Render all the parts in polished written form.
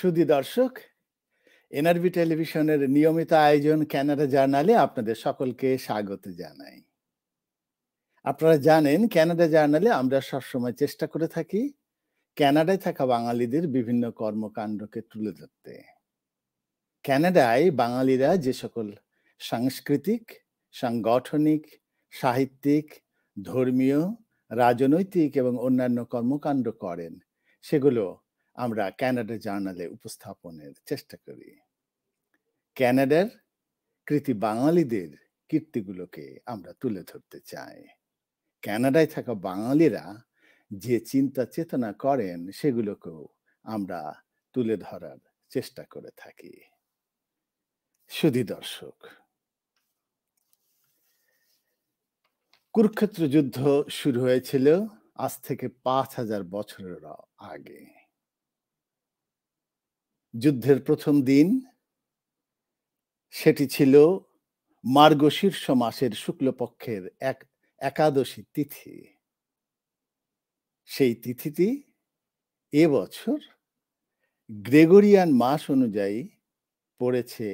সুধী দর্শক, এনআরবি টেলিভিশনের নিয়মিত আয়োজন কানাডা জার্নালে আপনাদের সকলকে স্বাগত জানাই। আপনারা জানেন, কানাডা জার্নালে আমরা সবসময় চেষ্টা করে থাকি কানাডায় থাকা বাঙালিদের বিভিন্ন কর্মকাণ্ডকে তুলে ধরতে। কানাডায় বাঙালিরা যে সকল সাংস্কৃতিক, সাংগঠনিক, সাহিত্যিক, ধর্মীয়, রাজনৈতিক এবং অন্যান্য কর্মকাণ্ড করেন, সেগুলো আমরা কানাডা জার্নালে উপস্থাপনের চেষ্টা করি। কানাডার কৃতি বাঙালিদের কীর্তিগুলোকে আমরা তুলে ধরতে চাই। কানাডায় থাকা বাঙালিরা যে চিন্তা চেতনা করেন, সেগুলোকেও আমরা তুলে ধরার চেষ্টা করে থাকি। সুধী দর্শক, কুরুক্ষেত্র যুদ্ধ শুরু হয়েছিল আজ থেকে ৫,০০০ বছরের আগে। যুদ্ধের প্রথম দিন, সেটি ছিল মার্গশীর্ষ মাসের শুক্লপক্ষের একাদশী তিথি। সেই তিথিটি এবছর গ্রেগরিয়ান মাস অনুযায়ী পড়েছে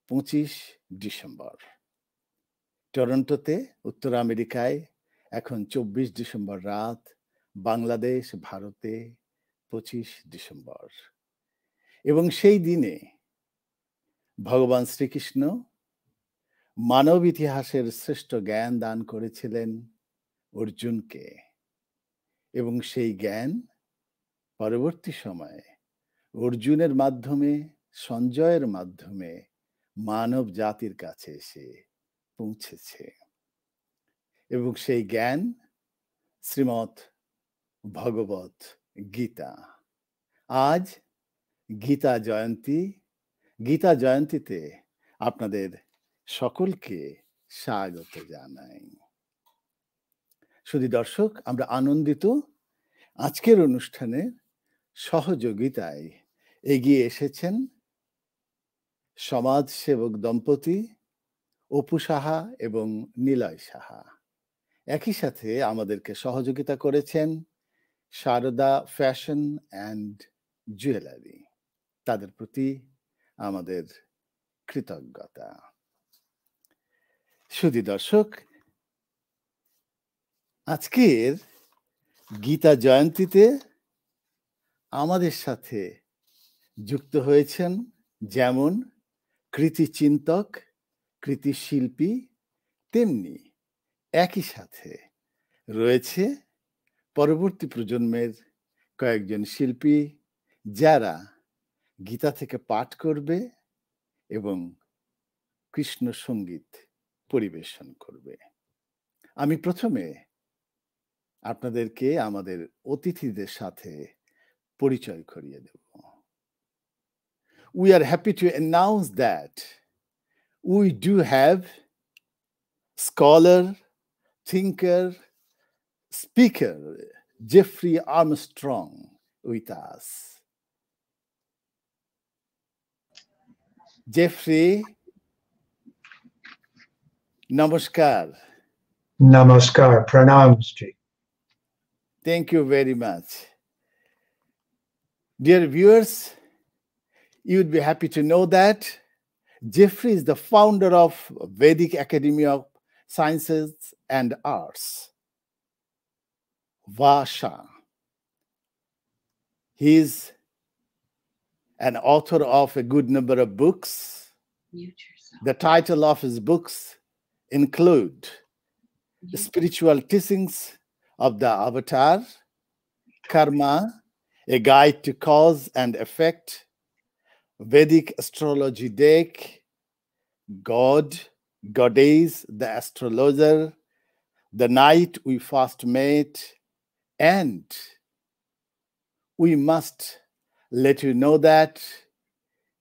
২৫ ডিসেম্বর। টরন্টোতে, উত্তর আমেরিকায় এখন ২৪ ডিসেম্বর রাত, বাংলাদেশ, ভারতে ২৫ ডিসেম্বর। এবং সেই দিনে ভগবান শ্রীকৃষ্ণ মানব ইতিহাসের শ্রেষ্ঠ জ্ঞান দান করেছিলেন অর্জুনকে, এবং সেই জ্ঞান পরবর্তী সময়ে অর্জুনের মাধ্যমে, সঞ্জয়ের মাধ্যমে মানব জাতির কাছে এসে পৌঁছেছে। এবং সেই জ্ঞান শ্রীমৎ ভগবত গীতা। আজ গীতা জয়ন্তী। গীতা জয়ন্তীতে আপনাদের সকলকে স্বাগত জানাই। সুধী দর্শক, আমরা আনন্দিত আজকের অনুষ্ঠানে সহযোগিতায় এগিয়ে এসেছেন সমাজসেবক দম্পতি অপু সাহা এবং নিলয় সাহা। একই সাথে আমাদেরকে সহযোগিতা করেছেন সারদা ফ্যাশন অ্যান্ড জুয়েলারি। তাদের প্রতি আমাদের কৃতজ্ঞতা। সুধী দর্শক, আজকের গীতা জয়ন্তীতে আমাদের সাথে যুক্ত হয়েছেন যেমন কৃতি চিন্তক, কৃতি শিল্পী, তেমনি একই সাথে রয়েছে পরবর্তী প্রজন্মের কয়েকজন শিল্পী, যারা গীতা থেকে পাঠ করবে এবং কৃষ্ণ সঙ্গীত পরিবেশন করবে। আমি প্রথমে আপনাদেরকে আমাদের অতিথিদের সাথে পরিচয় করিয়ে দেব। We are happy to announce that we do have scholar, thinker, speaker Jeffrey Armstrong with us. Jeffrey, namaskar. Namaskar, pranam Ji. Thank you very much. Dear viewers, you would be happy to know that Jeffrey is the founder of Vedic Academy of Sciences and Arts, Vasha. He is an author of a good number of books. The title of his books include The Spiritual Teachings of the Avatar, Karma, A Guide to Cause and Effect, Vedic Astrology Deck, God, Goddess, the Astrologer, The Night We First Met, and we must let you know that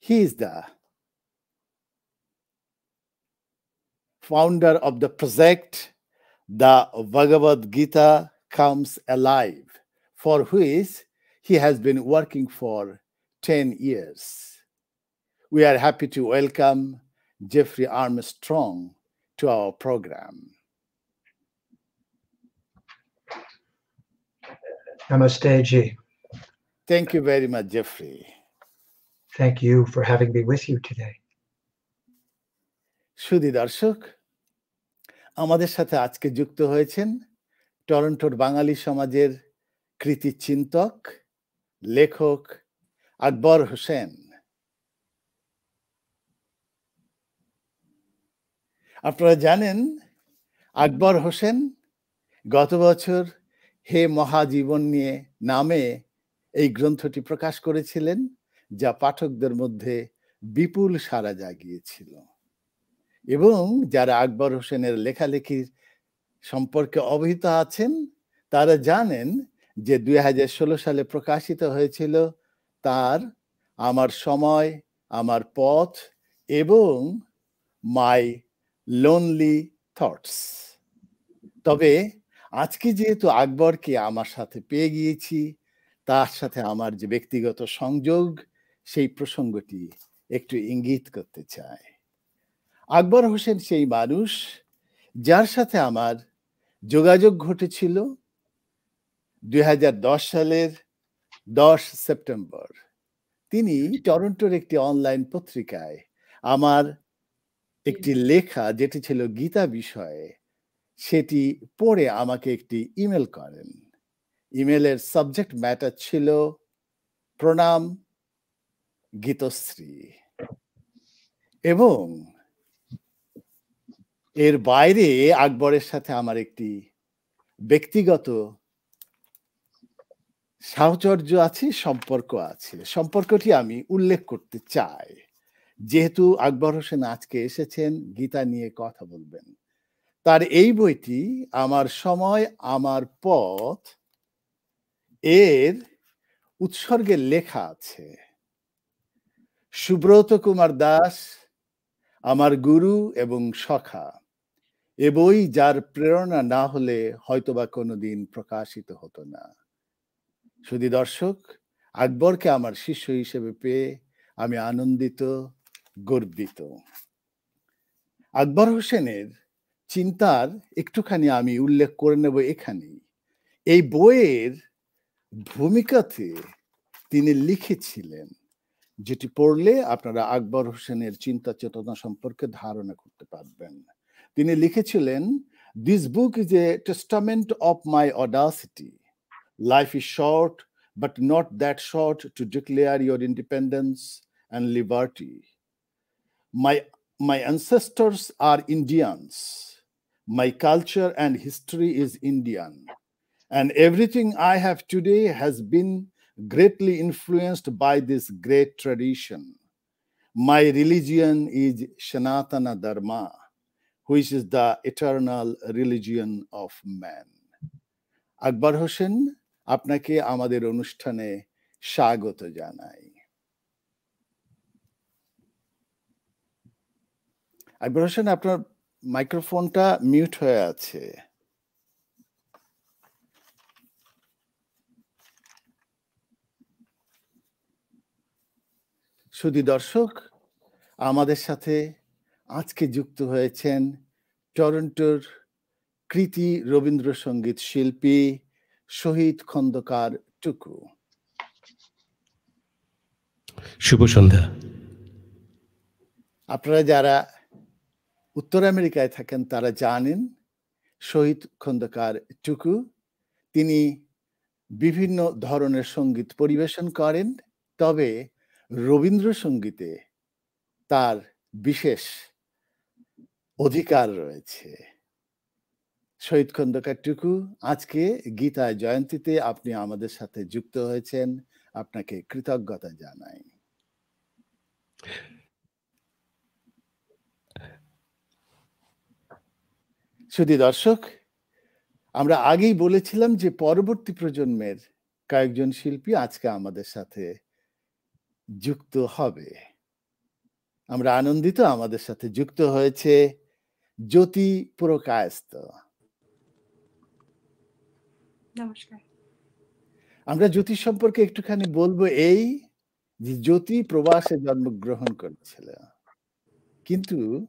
he is the founder of the project The Bhagavad Gita Comes Alive, for which he has been working for 10 years. We are happy to welcome Jeffrey Armstrong to our program. Namaste Ji. Thank you very much, Jeffrey. thank you for having me with you today. সুধী দর্শক, আমাদের সাথে আজকে যুক্ত হয়েছেন টরন্টোর বাঙালি সমাজের কৃতি চিন্তক, লেখক আকবর হোসেন। আপনারা জানেন আকবর হোসেন গত বছর হে মহাজীবন নিয়ে নামে এই গ্রন্থটি প্রকাশ করেছিলেন, যা পাঠকদের মধ্যে বিপুল সাড়া জাগিয়েছিল। এবং যারা আকবর হোসেনের লেখালেখির সম্পর্কে অবহিত আছেন তারা জানেন যে 2016 সালে প্রকাশিত হয়েছিল তার আমার সময়, আমার পথ এবং মাই লোনলি থটস। তবে আজকে যেহেতু আকবরকে আমার সাথে পেয়ে গিয়েছি, তার সাথে আমার যে ব্যক্তিগত সংযোগ, সেই প্রসঙ্গটি একটু ইঙ্গিত করতে চাই। আকবর হোসেন সেই মানুষ যার সাথে আমার যোগাযোগ ঘটেছিল 2010 সালের 10 সেপ্টেম্বর। তিনি টরন্টোর একটি অনলাইন পত্রিকায় আমার একটি লেখা, যেটি ছিল গীতা বিষয়ে, সেটি পড়ে আমাকে একটি ইমেল করেন। ইমেলের সাবজেক্ট ম্যাটার ছিল প্রণাম গীতশ্রী। এবং এর বাইরে আকবরের সাথে আমার একটি ব্যক্তিগত সাহচর্য আছে, সম্পর্ক আছে। সম্পর্কটি আমি উল্লেখ করতে চাই, যেহেতু আকবর হোসেন আজকে এসেছেন গীতা নিয়ে কথা বলবেন। তার এই বইটি আমার সময়, আমার পথ এর উৎসর্গের লেখা আছে। সুব্রত কুমার দাস আমার গুরু এবং সখা। এ বই যার প্রেরণা না হলে হয়তোবা কোনোদিন প্রকাশিত হতো না। শুধু দর্শক, আকবরকে আমার শিষ্য হিসেবে পেয়ে আমি আনন্দিত, গর্বিত। আকবর হোসেনের চিন্তার একটুখানি আমি উল্লেখ করে নেব এখানেই। এই বইয়ের ভূমিকাতে তিনি লিখেছিলেন, যেটি পড়লে আপনারা আকবর হোসেনের চিন্তা চেতনা সম্পর্কে ধারণা করতে পারবেন। তিনি লিখেছিলেন, "This book is a testament of my audacity. Life is short, but not that short to declare your independence and liberty. My ancestors are Indians. My culture and history is Indian. And everything I have today has been greatly influenced by this great tradition. My religion is Sanatana Dharma, which is the eternal religion of man." Akbar Hossain, আপনাকে আমাদের অনুষ্ঠানে স্বাগত জানাই। আকবর হোসেন, আপনার মাইক্রোফোনটা mute হয়ে আছে। শুধু দর্শক, আমাদের সাথে আজকে যুক্ত হয়েছেন টরন্টোর কৃতি রবীন্দ্রসঙ্গীত শিল্পী শহীদ খন্দকার টুকু। শুভ সন্ধ্যা। আপনারা যারা উত্তর আমেরিকায় থাকেন তারা জানেন শহীদ খন্দকার টুকু তিনি বিভিন্ন ধরনের সঙ্গীত পরিবেশন করেন, তবে রবীন্দ্রসঙ্গীতে তার বিশেষ অধিকার রয়েছে। শহীদ খন্দকার টুকু, আজকে গীতা জয়ন্তীতে আপনি আমাদের সাথে যুক্ত হয়েছেন, আপনাকে কৃতজ্ঞতা জানাই। শুধু দর্শক, আমরা আগেই বলেছিলাম যে পরবর্তী প্রজন্মের কয়েকজন শিল্পী আজকে আমাদের সাথে যুক্ত হবে। আমরা আনন্দিত, আমাদের সাথে যুক্ত হয়েছে জ্যোতি পুরকায়স্থ। নমস্কার। আমরা জ্যোতি সম্পর্কে একটুখানি বলবো এই যে জ্যোতি প্রবাসে জন্মগ্রহণ করেছিল, কিন্তু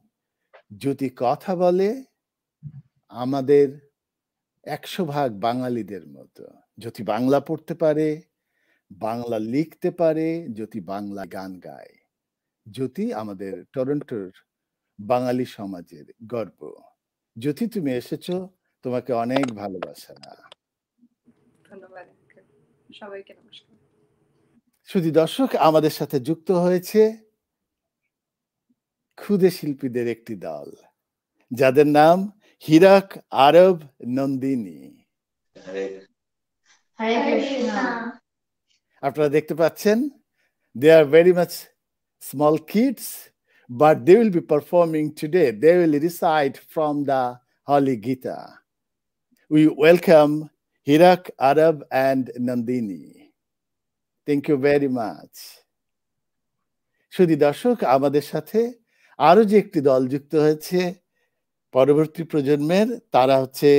জ্যোতি কথা বলে আমাদের 100 ভাগ বাঙালিদের মতো। জ্যোতি বাংলা পড়তে পারে, বাংলা লিখতে পারে, জ্যোতি বাংলা গান গায়। জ্যোতি আমাদের টরন্টোর বাঙালি সমাজের গর্ব। জ্যোতি, তুমি এসেছো, তোমাকে অনেক ভালোবাসা। ধন্যবাদ। সবাইকে নমস্কার। শুধু দর্শক, আমাদের সাথে যুক্ত হয়েছে ক্ষুদে শিল্পীদের একটি দল, যাদের নাম হিরাক, আরব, নন্দিনী। আপনারা দেখতে পাচ্ছেন, they are very much small kids, but they will be performing today. They will recite from the Holy Gita. We welcome Hirak, Arab, and Nandini. Thank you very much. শুধু দর্শক, আমাদের সাথে আরো যে একটি দল যুক্ত হয়েছে পরবর্তী প্রজন্মের, তারা হচ্ছে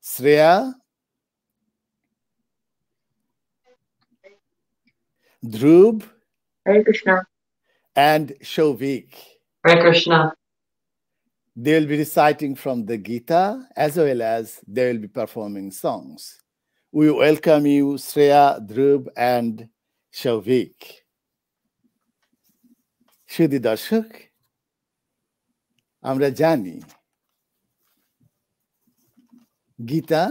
শ্রেয়া, ধ্রুব, Hare Krishna, and Shovik. Hare Krishna. They will be reciting from the Gita as well as they will be performing songs. We welcome you, Shreya, Dhruv, and Shovik. শুধু দর্শক, আমরা জানি গীতা,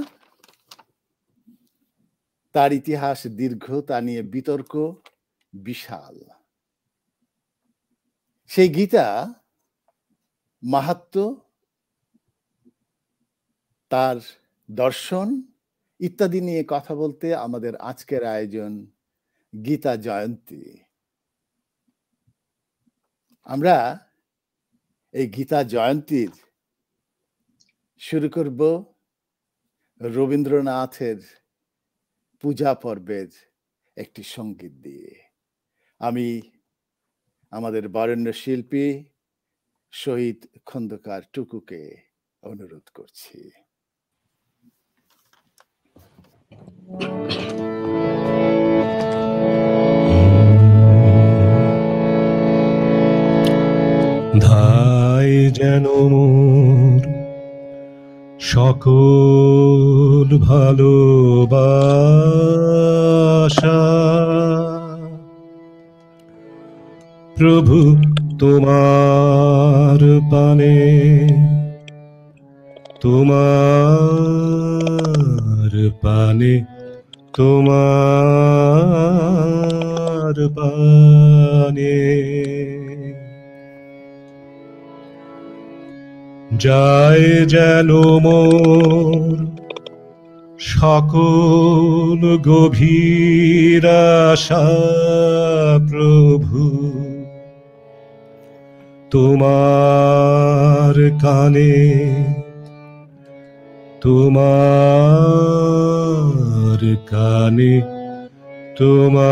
তার ইতিহাস দীর্ঘ, তা নিয়ে বিতর্ক বিশাল। সেই গীতা মাহাত্ম্য, তার দর্শন ইত্যাদি নিয়ে কথা বলতে আমাদের আজকের আয়োজন গীতা জয়ন্তী। আমরা এই গীতা জয়ন্তীর শুরু করব রবীন্দ্রনাথের পূজা পর্বের একটি সঙ্গীত দিয়ে। আমি আমাদের বরেণ্য শিল্পী শহীদ খন্দকার টুকুকে অনুরোধ করছি। ধায় যেন মোর সকল ভালোবাসা, প্রভু তোমার পানে, তোমার পানে, তোমার পানে। যায় যেন মোর সকল গভীর আশা, প্রভু তোমার কানে, তোমার কানে, তোমার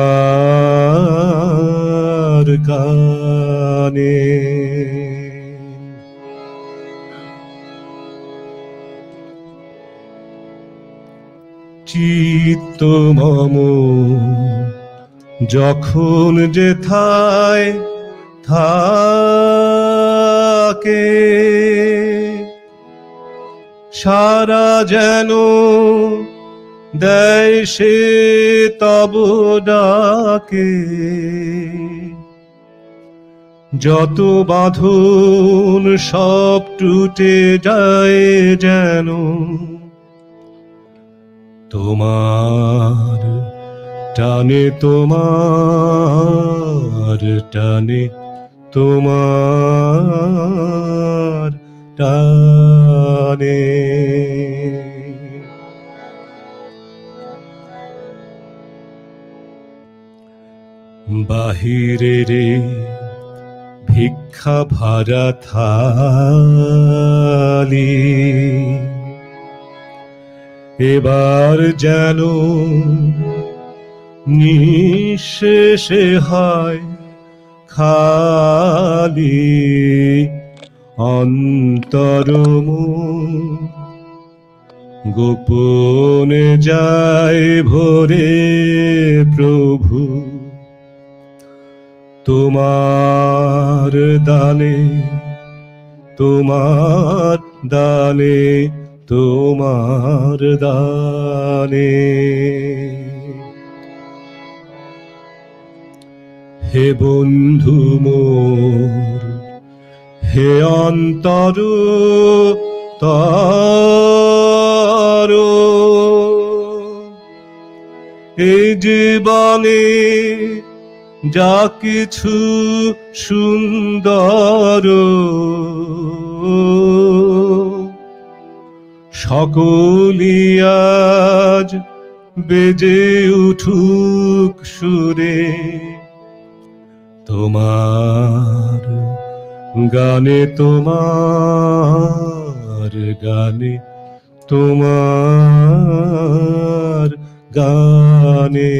কানে। চিত্ত মম যখন যেথায় থাকে, সারা যেন দেয় সে তব ডাকে। যত বাঁধন সব টুটে যায় যেন তোমার টানে, তোমার টানে, তোমার টানে। বাহিরে রে ভিক্ষা ভাড়া থালি, এবার যেন নিঃশেষে হয় খালি। অন্তরম গোপনে যায় ভরে, প্রভু তোমার দানে, তোমার দানে, তোমার দানে। হে বন্ধু মোর, হে অন্তর তর, এই জীবনে যা কিছু সুন্দর, সকলি আজ বেজে উঠুক সুরে তোমার গানে, তোমার গানে, তোমার গানে।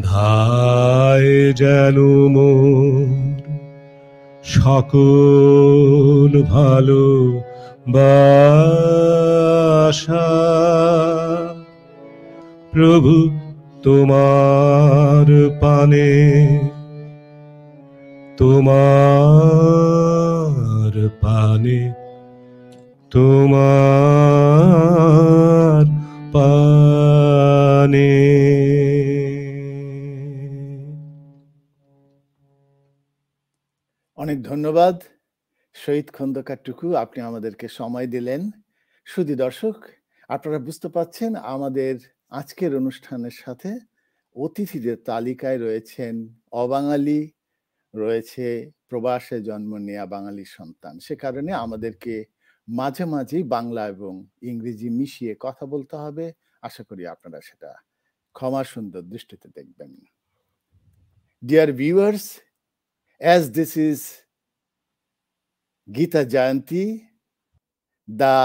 ধায় যেন মোর সকল ভালো বাসা, প্রভু তোমার পানে, তোমার পানে, তোমার পানে। অনেক ধন্যবাদ শহীদ খন্দকার টুকু, আপনি আমাদেরকে সময় দিলেন। শুধু দর্শক, আপনারা বুঝতে পাচ্ছেন আমাদের আজকের অনুষ্ঠানের সাথে অতিথিদের তালিকায় রয়েছেন অবাঙালি, রয়েছে প্রবাসে জন্ম নেয়া বাঙালি সন্তান। সে কারণে আমাদেরকে মাঝে মাঝেই বাংলা এবং ইংরেজি মিশিয়ে কথা বলতে হবে। আশা করি আপনারা সেটা ক্ষমা সুন্দর দৃষ্টিতে দেখবেন। Dear viewers, as this is Gita Jayanti, the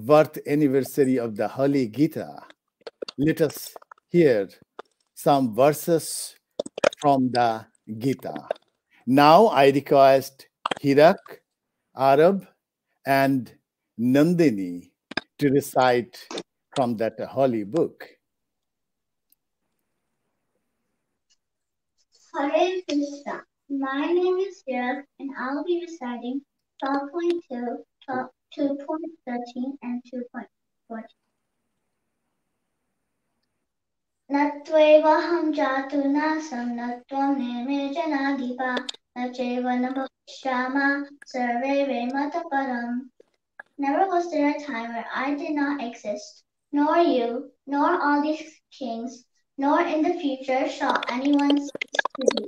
birth anniversary of the Holy Gita, let us hear some verses from the Gita. Now I request Hirak, Arab, and Nandini to recite from that holy book. Hare Krishna. My name is Hirak, and I'll be reciting 12.2, 2.13, and 2.14. Natvevaham jatu nasam natvam neme janadipa nacheva nabhashyama sarveve mataparam. Never was there a time where I did not exist, nor you, nor all these kings, nor in the future shall anyone cease to be.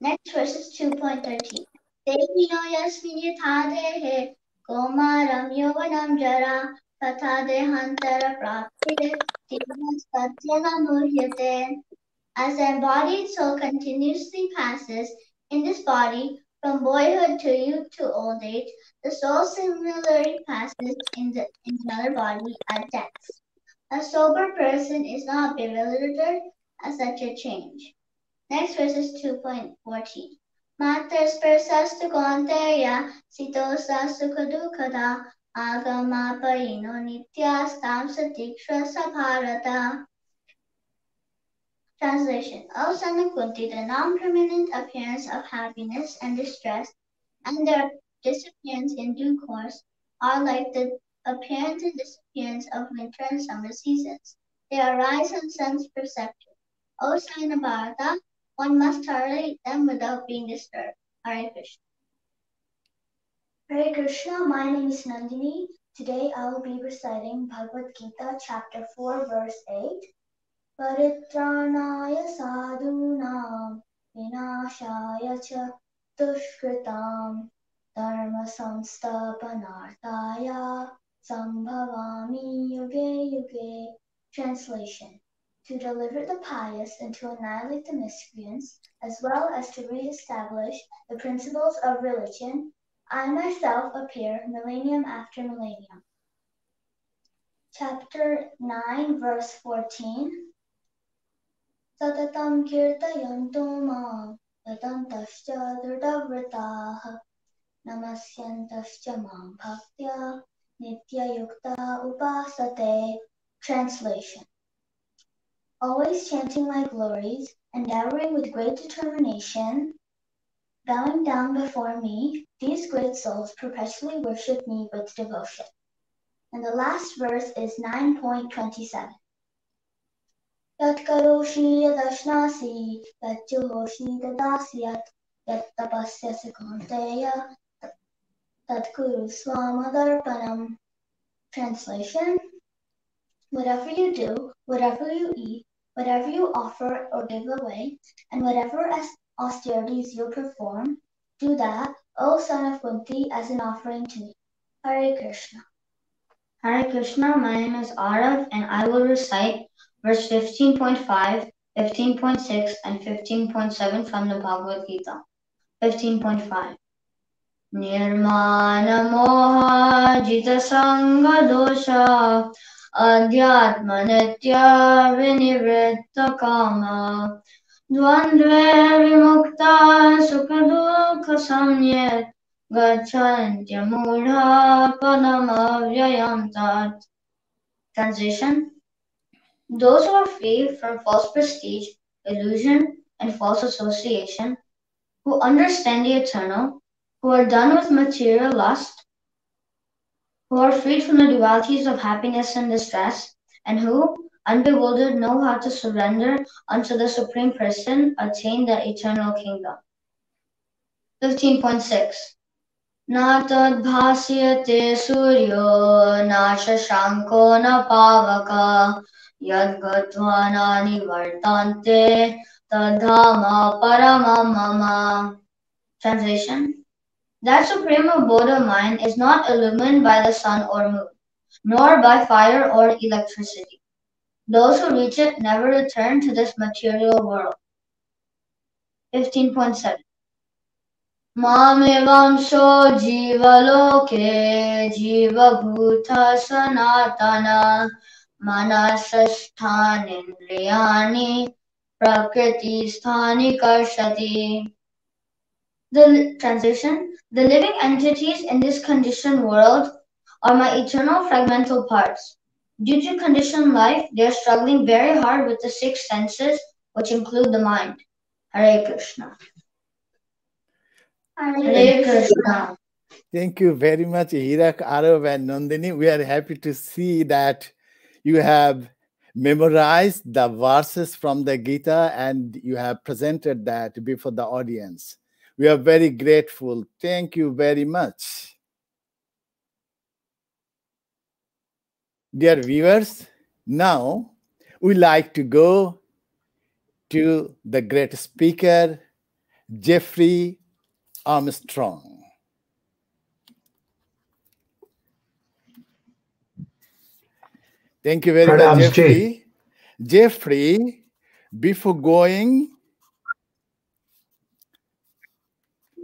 Next verse is 2.13. Devino yasmin yathadehe komaram yovanam jara tatha dehantara praptire satyana muhyate. As the embodied soul continuously passes in this body from boyhood to youth to old age, the soul similarly passes in another body at death. A sober person is not bewildered at such a change. Next verse is 2.14. Matar sparsastu kaunteya sitosa sukhadukada agama parino nityastam satiksha sabharata. Translation. O son of Kunti, the non-permanent appearance of happiness and distress and their disappearance in due course are like the appearance and disappearance of winter and summer seasons. They arise on sense perception. O son of Bharata, one must tolerate them without being disturbed. Hare Krishna. Hare Krishna, my name is Nandini. Today I will be reciting Bhagavad Gita chapter 4 verse 8. Paritranaya sadhunam vinashaya cha dushkritam dharma samstapanarthaya sambhavami yuge yuge. Translation. To deliver the pious and to annihilate the miscreants, as well as to re-establish the principles of religion, I myself appear millennium after millennium. Chapter 9, verse 14. Satatam kirtayanto mam yadantascha dridavritah namasyantascha mam bhaktya nitya yukta upasate. Translation. Always chanting my glories, endeavoring with great determination, bowing down before me, these great souls perpetually worship me with devotion. And the last verse is 9.27. Yat karoshi yadashnasi, yat juhoshi dadasyat, yat tapasyasi kaunteya, tat kuru swamadarpanam. Translation: whatever you do, whatever you eat, whatever you offer or give away, and whatever austerities you perform, do that, O son of Kunti, as an offering to me. Hare Krishna. Hare Krishna, my name is Arav, and I will recite verse 15.5, 15.6, and 15.7 from the Bhagavad Gita. 15.5. Nirmana moha jita sangha dosha adhyatma nitya vinivritta kama dvandve vimukta sukha dukha samyet gacchantya mudha padamavyayam tat. Translation: those who are free from false prestige, illusion, and false association, who understand the eternal, who are done with material lust, who are freed from the dualities of happiness and distress, and who, unbewildered, know how to surrender unto the Supreme Person, attain the eternal kingdom. 15.6. Na tad bhasyate suryo na shashanko na pavaka yad gatva na nivartante tadhama paramam mama. Translation: that supreme abode of mine is not illumined by the sun or moon, nor by fire or electricity. Those who reach it never return to this material world. 15.7. Mamevamsho jiva loke jiva bhuta sanatana manasasthanindriyani prakriti sthani karshati. The translation: the living entities in this conditioned world are my eternal fragmental parts. Due to conditioned life, they are struggling very hard with the six senses, which include the mind. Hare Krishna. Hare Krishna. Thank you very much, Hirak, Arav, and Nandini. We are happy to see that you have memorized the verses from the Gita and you have presented that before the audience. We are very grateful. Thank you very much. Dear viewers, now we like to go to the great speaker, Jeffrey Armstrong. Thank you very much, Jeffrey. Jeffrey, before going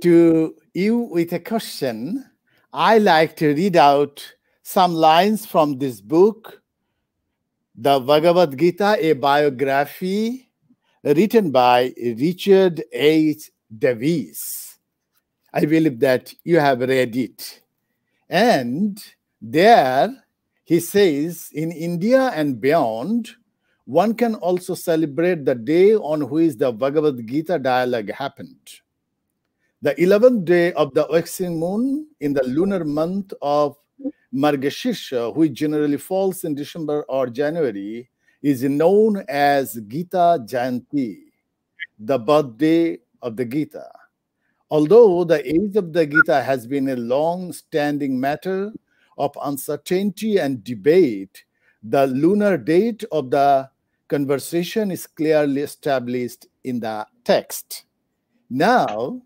to you with a question, I like to read out some lines from this book, The Bhagavad Gita, a biography written by Richard H. Davies. I believe that you have read it. And there he says, in India and beyond, one can also celebrate the day on which the Bhagavad Gita dialogue happened. The 11th day of the waxing moon in the lunar month of Margashirsha, which generally falls in December or January, is known as Gita Jayanti, the birthday of the Gita. Although the age of the Gita has been a long-standing matter of uncertainty and debate, the lunar date of the conversation is clearly established in the text. Now,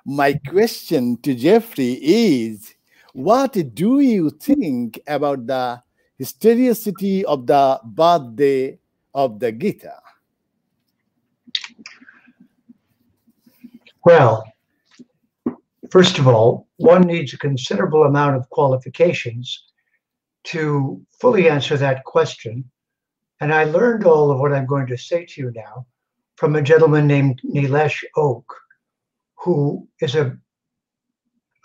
my question to Jeffrey is, what do you think about the historicity of the birthday of the Gita? Well, first of all, one needs a considerable amount of qualifications to fully answer that question. And I learned all of what I'm going to say to you now from a gentleman named Nilesh Oak, who is an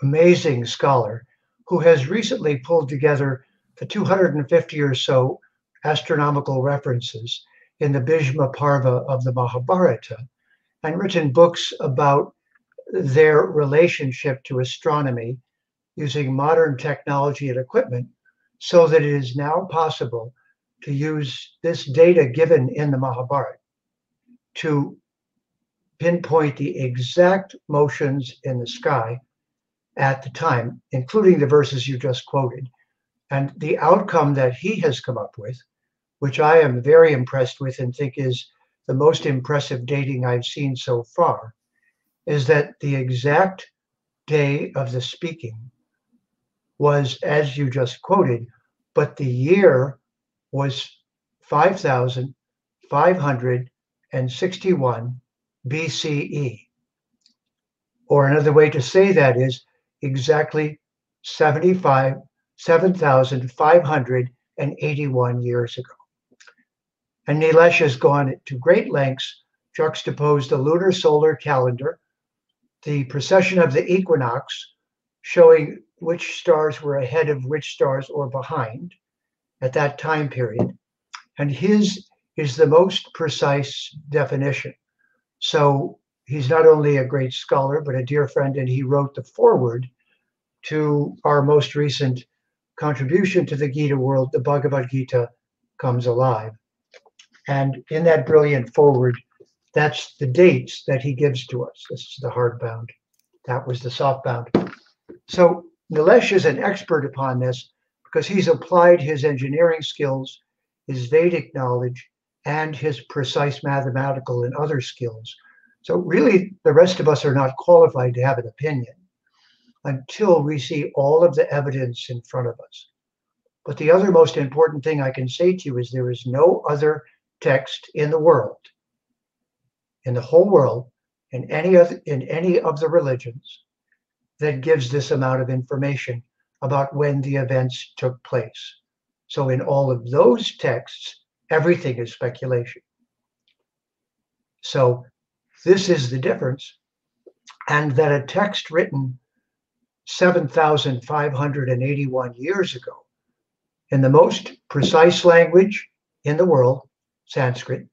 amazing scholar who has recently pulled together the 250 or so astronomical references in the Bhishma Parva of the Mahabharata and written books about their relationship to astronomy using modern technology and equipment, so that it is now possible to use this data given in the Mahabharata to pinpoint the exact motions in the sky at the time, including the verses you just quoted. And the outcome that he has come up with, which I am very impressed with and think is the most impressive dating I've seen so far, is that the exact day of the speaking was, as you just quoted, but the year was 5,561 BCE. Or another way to say that is exactly 7,581 years ago. And Nilesh has gone to great lengths, juxtaposed the lunar solar calendar, the precession of the equinox, showing which stars were ahead of which stars or behind at that time period. And his is the most precise definition. So he's not only a great scholar, but a dear friend, and he wrote the foreword to our most recent contribution to the Gita world, the Bhagavad Gita Comes Alive. And in that brilliant foreword, that's the dates that he gives to us. This is the hardbound. That was the softbound. So Nilesh is an expert upon this because he's applied his engineering skills, his Vedic knowledge, and his precise mathematical and other skills. So really, the rest of us are not qualified to have an opinion until we see all of the evidence in front of us. But the other most important thing I can say to you is there is no other text in the world, in the whole world, in any of the religions that gives this amount of information about when the events took place. So in all of those texts, everything is speculation. So this is the difference. And that a text written 7,581 years ago in the most precise language in the world, Sanskrit,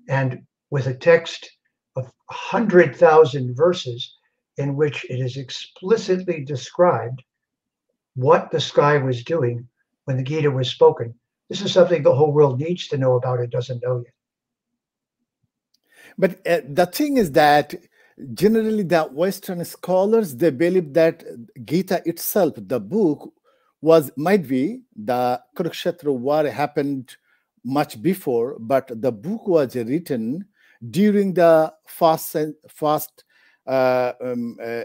and with a text of 100,000 verses in which it is explicitly described what the sky was doing when the Gita was spoken. This is something the whole world needs to know about. It doesn't know yet. But the thing is that generally the Western scholars, they believe that Gita itself, the book, might be the Kurukshetra war happened much before, but the book was written during the first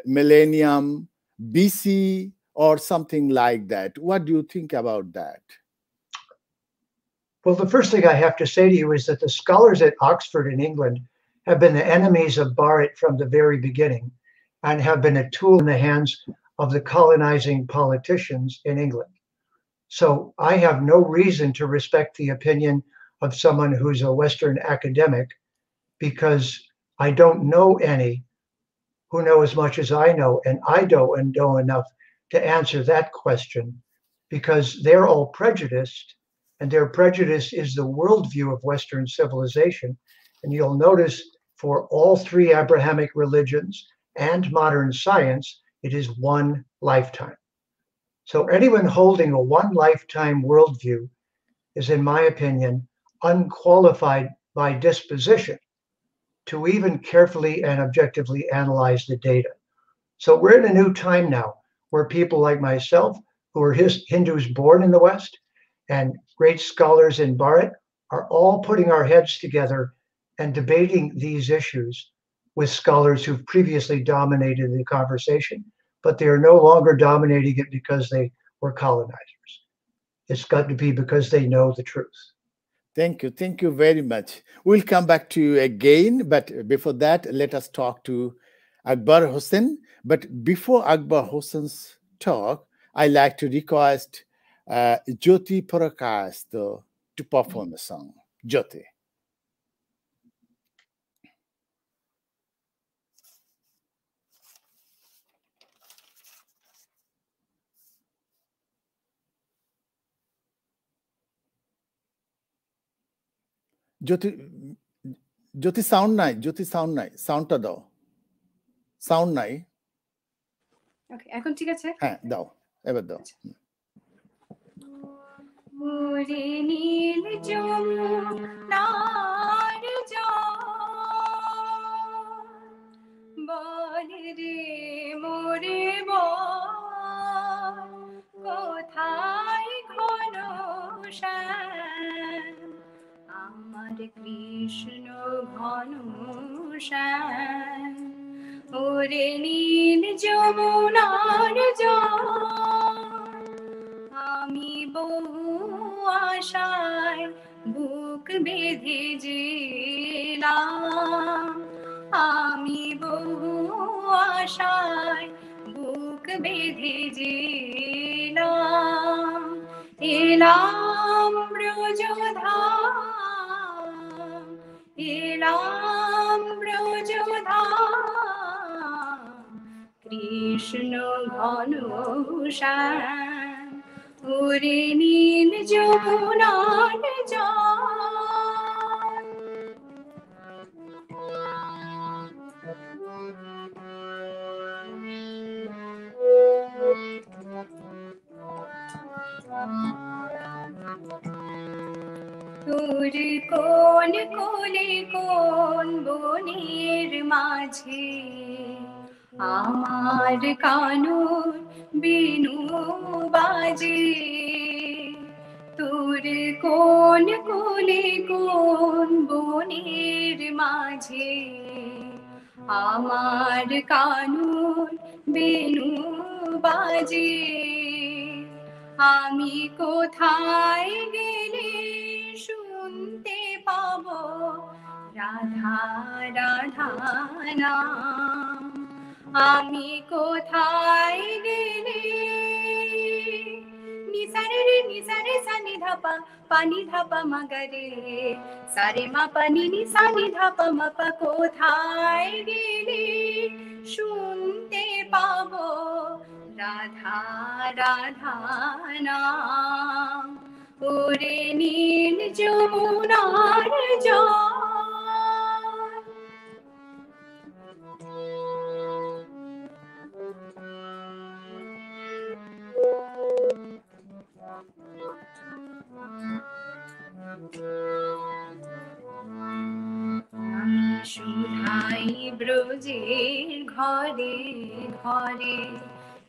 millennium BC or something like that. What do you think about that? Well, the first thing I have to say to you is that the scholars at Oxford in England have been the enemies of Bharat from the very beginning and have been a tool in the hands of the colonizing politicians in England. So I have no reason to respect the opinion of someone who's a Western academic because I don't know any who know as much as I know, and I don't know enough to answer that question because they're all prejudiced, and their prejudice is the worldview of Western civilization. And you'll notice for all three Abrahamic religions and modern science, it is one lifetime. So anyone holding a one lifetime worldview is, in my opinion, unqualified by disposition to even carefully and objectively analyze the data. So we're in a new time now where people like myself, who are Hindus born in the West, and great scholars in Bharat are all putting our heads together and debating these issues with scholars who've previously dominated the conversation, but they are no longer dominating it because they were colonizers. It's got to be because they know the truth. Thank you. Thank you very much. We'll come back to you again, but before that, let us talk to Akbar Hussain. But before Akbar Hussain's talk, I like to request Jyoti Prakash to perform a song. Jyoti. Jyoti sound nai. Jyoti sound nai. Sound ta dao. Sound nai. Okay, এখন ঠিক আছে? হ্যাঁ দাও, এবার দাও। মোরে নিয়ে আমার কৃষ্ণ ঘন শ্যাম ওরে নীল যমুনার জল আমি বহু আশায় বুক বেঁধে যেলাম আমি বহু আশায় বুক বেঁধে যেলাম এলাম ব্রজধাম এলাম ব্রজধাম কৃষ্ণ ঘন শ্যাম ওরে নীল যমুনার জল তোর কোন কোলে কোন বনের মাঝে আমার কানুর বিনু বাজে তোর কোন কোলে কোন বনের মাঝে আমার কানুর বিনু বাজে আমি কোথায় গেলে শুনতে পাবো রাধা রাধা নাম আমি কোথায় গেলে নিসারে রে নিসারে সানি ধাপা পানি ধাপা মাগারে সারে মা পানি নিসানি ধাপা মাপা কোথায় গেলে শুনতে পাবো রাধা রাধা নাম ওরে নীল যমুনার জল আমি সুধাই ব্রজের ঘরে ঘরে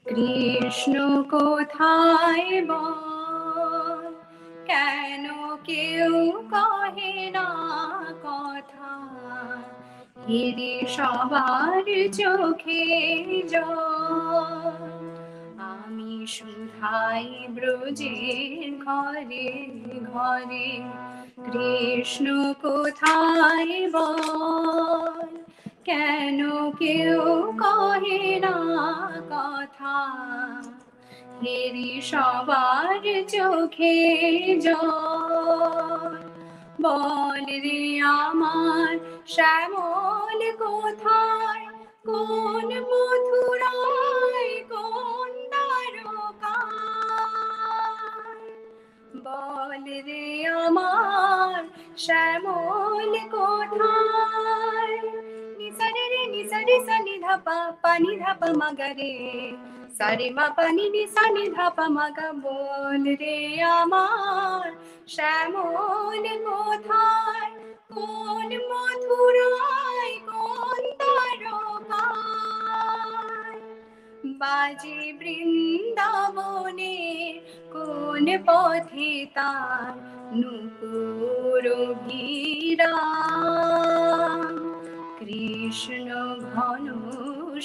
কৃষ্ণ কোথায় বল কেন কেউ কহে না কথা হিরে সবার চোখে জল আমি সুধাই ব্রজের ঘরে ঘরে কৃষ্ণ কোথায় বল কেন কেউ কহে না কথা হেরি সবার চোখে জল বল রে আমার শ্যামল কোথায় কোন মথুরায় কোন দ্বারকায় বল রে আমার শ্যামল কোথায় নিসারে রে নিসারে সানি ধাপা পানি ধাপা মাগারে সারে মা পানি নিসানি ধাপা মাগা বল রে আমার শ্যামল কোথায় কোন মথুরায় কোন দ্বারকায় বাজে বৃন্দাবনে কোন পথে তার নূপুর অভিরাম কৃষ্ণ ঘন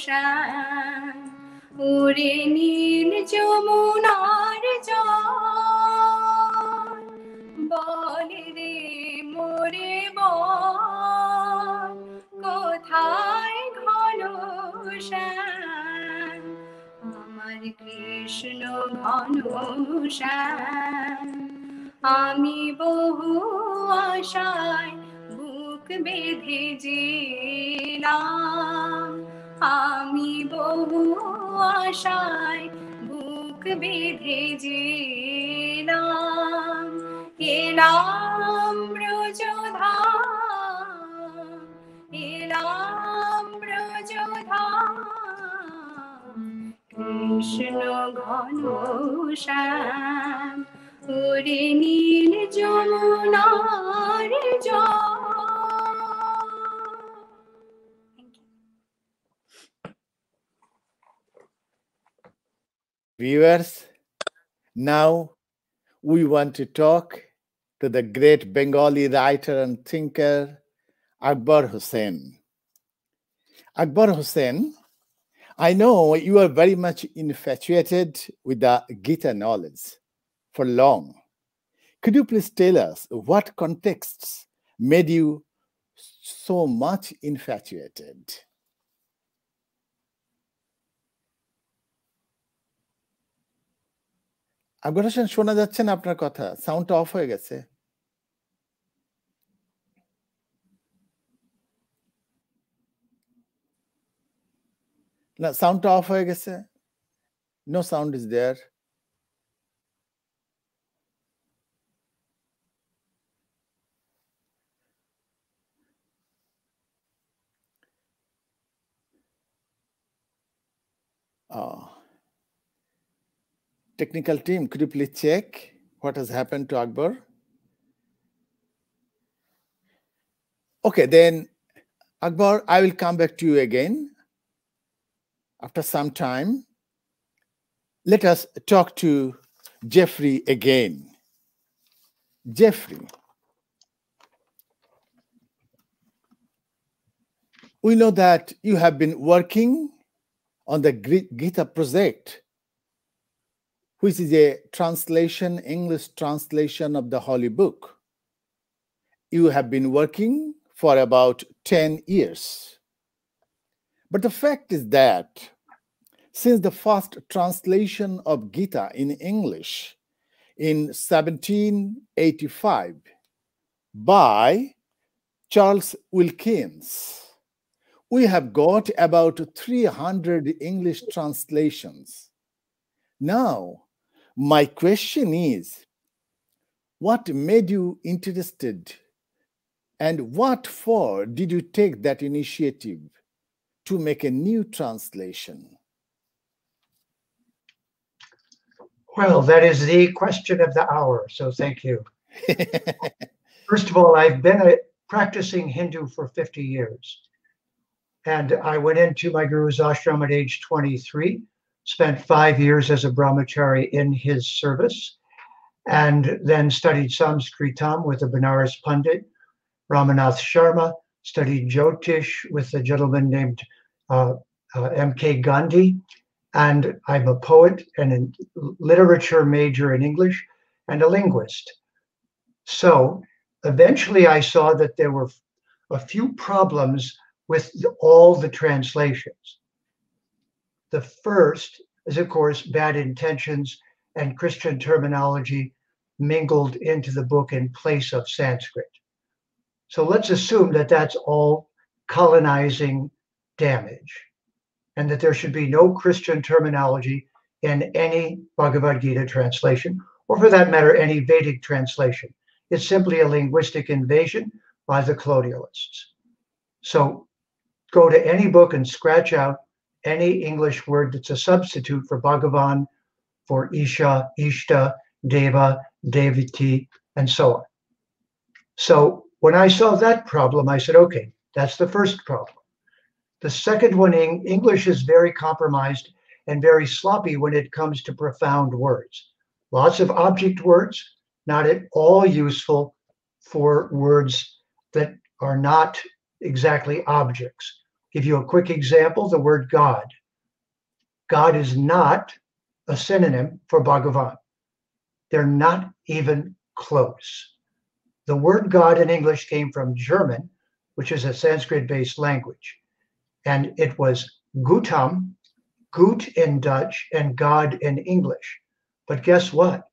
শ্যাম ওরে নীল যমুনার জল বল রে মোরে বল কোথায় ঘন শ্যাম আমার কৃষ্ণ ঘন শ্যাম আমি বহু আশায় বুক বেঁধে যেলাম আমি বহু আশায় বুক বেঁধে যেলাম এলাম ব্রজধাম এলাম ব্রজধাম কৃষ্ণ ঘন শ্যাম ওরে নীল যমুনার জল Viewers, now we want to talk to the great Bengali writer and thinker, Akbar Hussain. Akbar Hussain, I know you are very much infatuated with the Gita knowledge for long. Could you please tell us what contexts made you so much infatuated? Akbar Hossain, শোনা যাচ্ছে না আপনার কথা, সাউন্ডটা of হয়ে গেছে। না, সাউন্ডটা অফ হয়ে গেছে। No sound is there. Technical team, could you please check what has happened to Akbar? Okay, then Akbar, I will come back to you again after some time. Let us talk to Jeffrey again. Jeffrey, we know that you have been working on the Gita project, which is a translation, English translation of the Holy Book. You have been working for about 10 years. But the fact is that since the first translation of Gita in English in 1785 by Charles Wilkins, we have got about 300 English translations. Now, my question is, what made you interested and what for did you take that initiative to make a new translation? Well, that is the question of the hour, so thank you. First of all, I've been practicing Hindu for 50 years. And I went into my guru's ashram at age 23, spent 5 years as a brahmachari in his service, and then studied Sanskritam with a Benares Pandit, Ramanath Sharma, studied Jyotish with a gentleman named M.K. Gandhi, and I'm a poet and a literature major in English and a linguist. So eventually I saw that there were a few problems with all the translations. The first is, of course, bad intentions and Christian terminology mingled into the book in place of Sanskrit. So let's assume that that's all colonizing damage and that there should be no Christian terminology in any Bhagavad Gita translation, or for that matter, any Vedic translation. It's simply a linguistic invasion by the colonialists. So go to any book and scratch out any English word that's a substitute for Bhagavan, for Isha, Ishta, Deva, Deviti, and so on. So when I saw that problem, I said, okay, that's the first problem. The second one, English is very compromised and very sloppy when it comes to profound words. Lots of object words, not at all useful for words that are not exactly objects. Give you a quick example, the word God. God is not a synonym for Bhagavan. They're not even close. The word God in English came from German, which is a Sanskrit-based language. And it was Gutam, Gut in Dutch, and God in English. But guess what?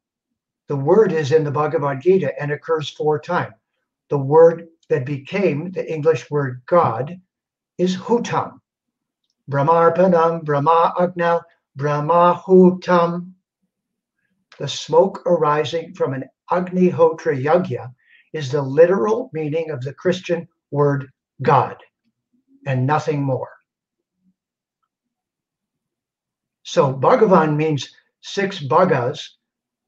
The word is in the Bhagavad Gita and occurs 4 times. The word that became the English word God is Hutam. Brahmarpanam, Brahma Agna, Brahmahutam. The smoke arising from an Agnihotra Yagya is the literal meaning of the Christian word God and nothing more. So Bhagavan means 6 bhagas,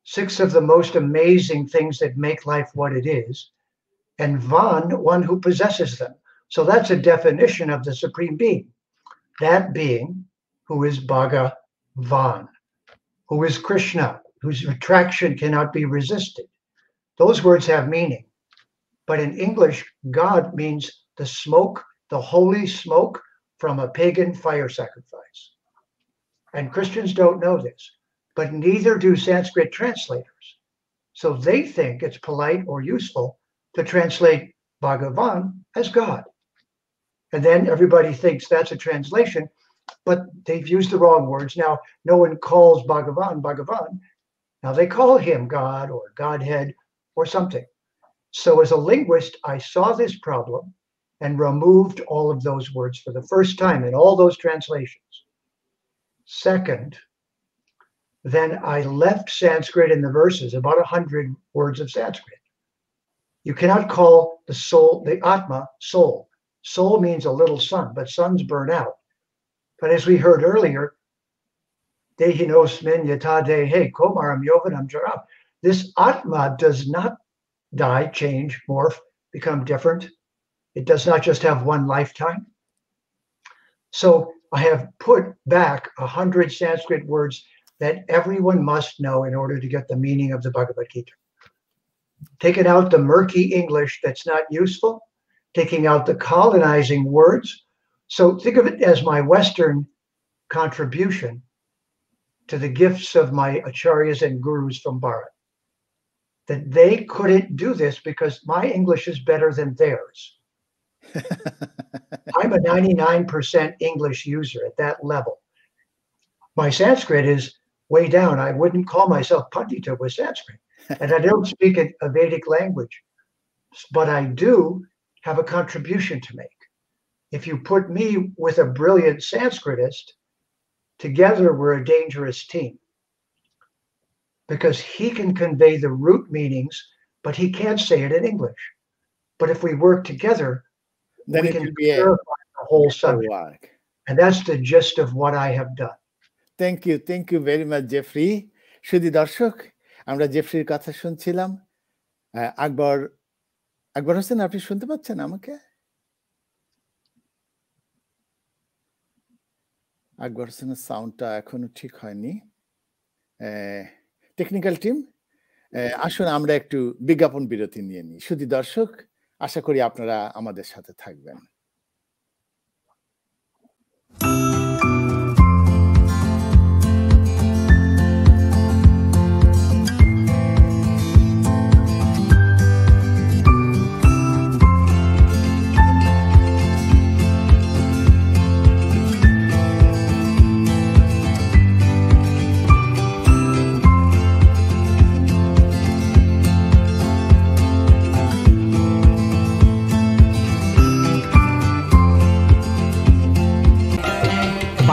6 of the most amazing things that make life what it is, and Van, one who possesses them. So that's a definition of the Supreme Being. That being who is Bhagavan, who is Krishna, whose attraction cannot be resisted. Those words have meaning. But in English, God means the smoke, the holy smoke from a pagan fire sacrifice. And Christians don't know this, but neither do Sanskrit translators. So they think it's polite or useful to translate Bhagavan as God. And then everybody thinks that's a translation, but they've used the wrong words. Now, no one calls Bhagavan Bhagavan. Now they call him God or Godhead or something. So as a linguist, I saw this problem and removed all of those words for the first time in all those translations. Second, then I left Sanskrit in the verses, about 100 words of Sanskrit. You cannot call the soul, the Atma, soul. Soul means a little sun, but suns burn out. But as we heard earlier, Dehinosmin yata dehe komaram yovanam jara. This Atma does not die, change, morph, become different. It does not just have one lifetime. So I have put back 100 Sanskrit words that everyone must know in order to get the meaning of the Bhagavad Gita. Taking out the murky English that's not useful, taking out the colonizing words. So think of it as my Western contribution to the gifts of my acharyas and gurus from Bharat. That they couldn't do this because my English is better than theirs. I'm a 99% English user at that level. My Sanskrit is way down. I wouldn't call myself Pandita with Sanskrit. And I don't speak a Vedic language. But I do have a contribution to make. If you put me with a brilliant Sanskritist, together we're a dangerous team. Because he can convey the root meanings, but he can't say it in English. But if we work together, then we can clarify the whole subject. And that's the gist of what I have done. Thank you very much, Jeffrey. শুধু দর্শক, আমরা জেফরির কথা শুনছিলাম। আকবর হোসেন, আপনি শুনতে পাচ্ছেন আমাকে? আকবর হোসেনের সাউন্ডটা এখনো ঠিক হয়নি। টেকনিক্যাল টিম, আসুন আমরা একটু বিজ্ঞাপন বিরতি নিয়ে নিই। শুধু দর্শক, আশা করি আপনারা আমাদের সাথে থাকবেন।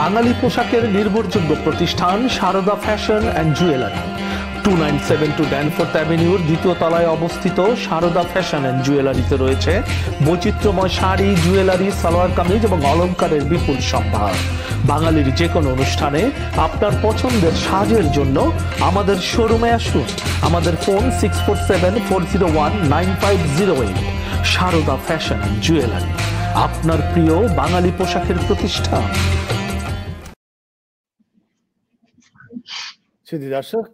বাঙালি পোশাকের নির্ভরযোগ্য প্রতিষ্ঠান Sarada fashion and jewellery, 2972 Danforth অ্যাভিনিউর দ্বিতীয় তলায় অবস্থিত সারদা ফ্যাশন অ্যান্ড জুয়েলারিতে রয়েছে বৈচিত্র্যময় শাড়ি, জুয়েলারি, সালোয়ার কামিজ এবং অলংকারের বিপুল সম্ভার। বাঙালির যে কোনো অনুষ্ঠানে আপনার পছন্দের সাজের জন্য আমাদের শোরুমে আসুন। আমাদের phone 6474019508। Sarada fashion and jewellery, আপনার প্রিয় বাঙালি পোশাকের প্রতিষ্ঠান। শুধু দর্শক,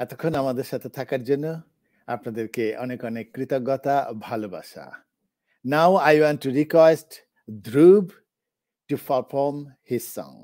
এতক্ষণ আমাদের সাথে থাকার জন্য আপনাদেরকে অনেক অনেক কৃতজ্ঞতা, ভালোবাসা। Now I want to request Dhruv to perform his song.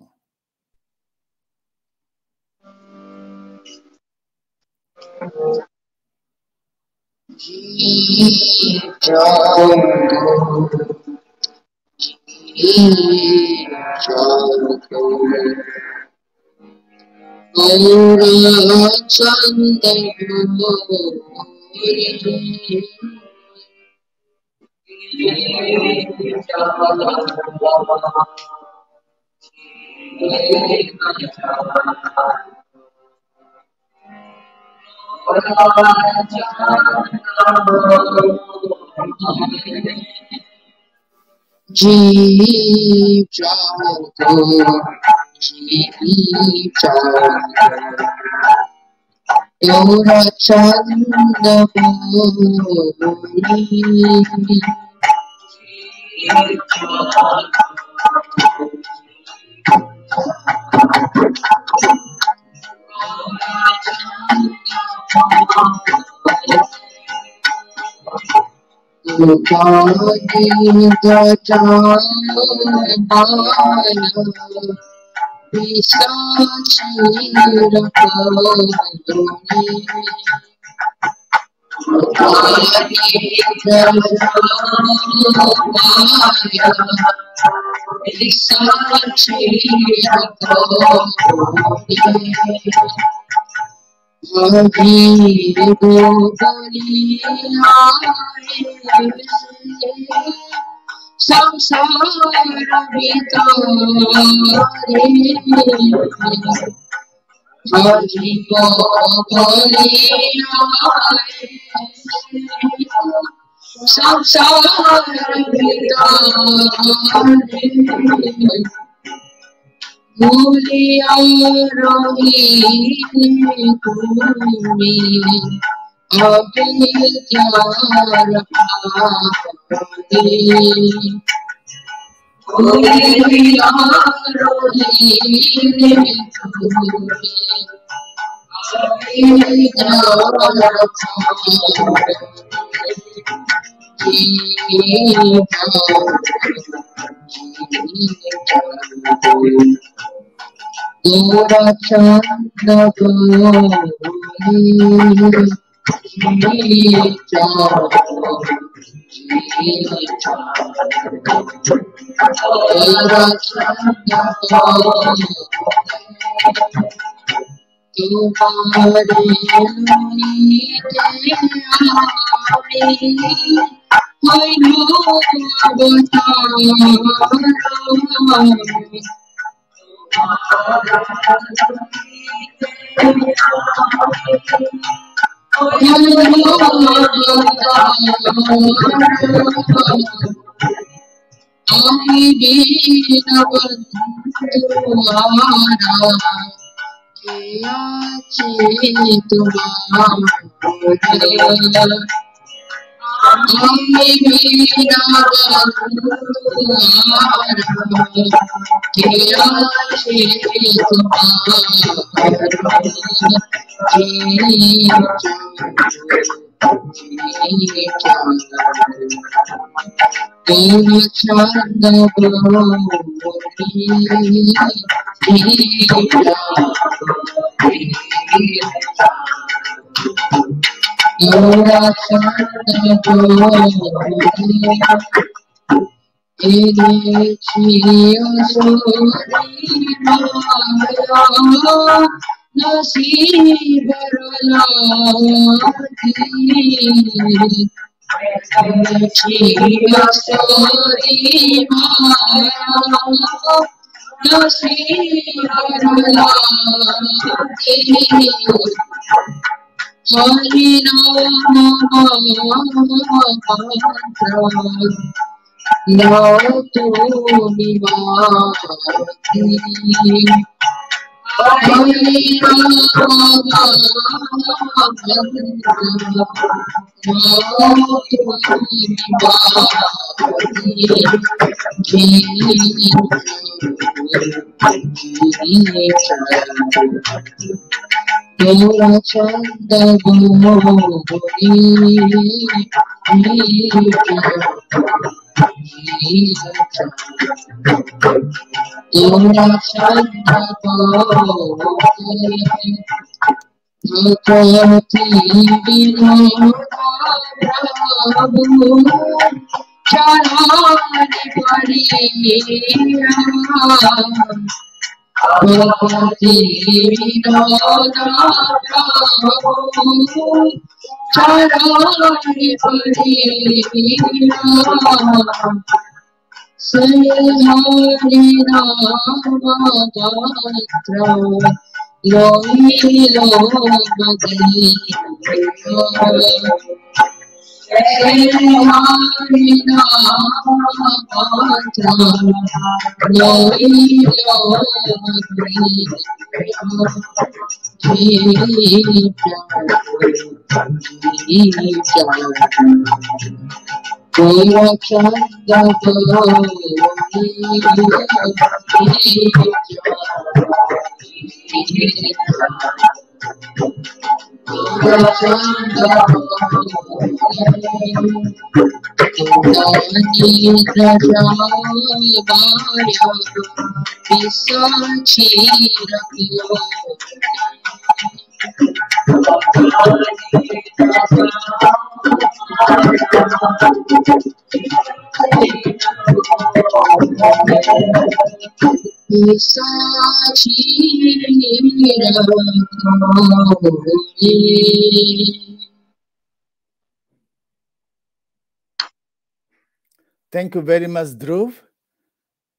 Thank you very much, Dhruv.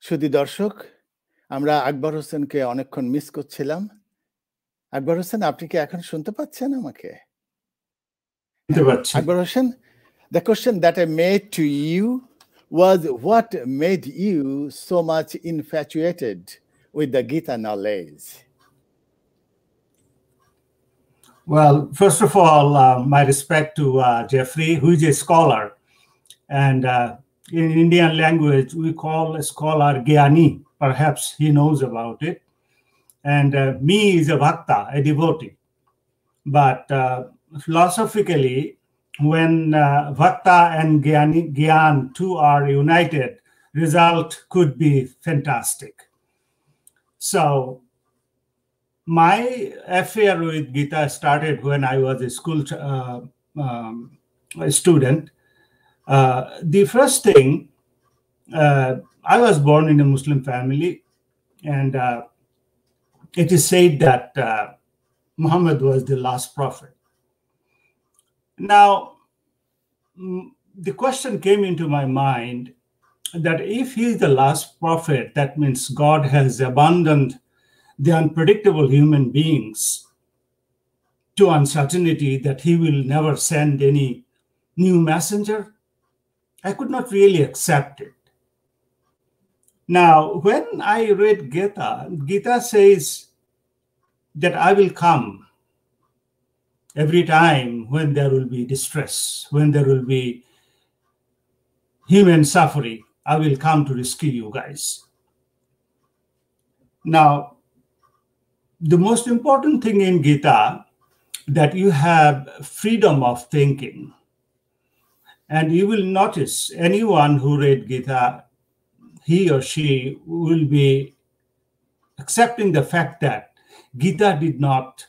শুধু দর্শক, আমরা আকবর হোসেনকে অনেকক্ষণ মিস করছিলাম। আকবর হোসেন, আপনি কি এখন শুনতে পাচ্ছেন আমাকে? Akbar Hossain, the question that I made to you was, what made you so much infatuated with the Gita knowledge? Well, first of all, my respect to Jeffrey, who is a scholar. And in Indian language, we call a scholar Gyani. Perhaps he knows about it. And me is a bhakta, a devotee. But philosophically, when bhakta and Gyan two are united, result could be fantastic. So my affair with Gita started when I was a school student. The first thing, I was born in a Muslim family, and it is said that Muhammad was the last prophet. Now, the question came into my mind that if he is the last prophet, that means God has abandoned the unpredictable human beings to uncertainty, that he will never send any new messenger. I could not really accept it. Now, when I read Gita says that I will come every time when there will be distress, when there will be human suffering, I will come to rescue you guys. Now, the most important thing in Gita, that you have freedom of thinking. And you will notice anyone who read Gita, he or she will be accepting the fact that Gita did not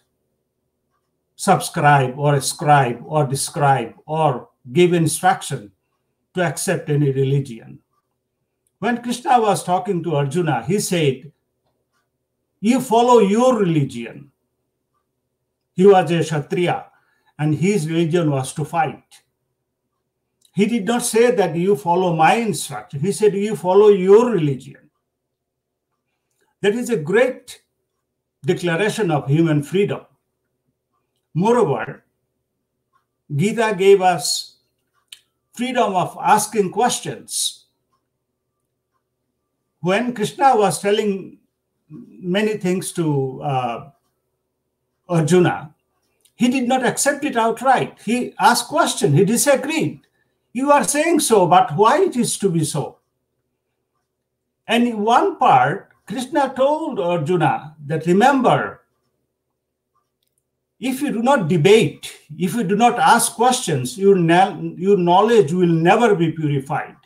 subscribe or ascribe or describe or give instruction to accept any religion. When Krishna was talking to Arjuna, he said, you follow your religion. He was a Kshatriya, and his religion was to fight. He did not say that you follow my instruction. He said, you follow your religion. That is a great declaration of human freedom. Moreover, Gita gave us freedom of asking questions. When Krishna was telling many things to Arjuna, he did not accept it outright. He asked questions. He disagreed. You are saying so, but why it is to be so? And in one part, Krishna told Arjuna that, remember, if you do not debate, if you do not ask questions, your knowledge will never be purified.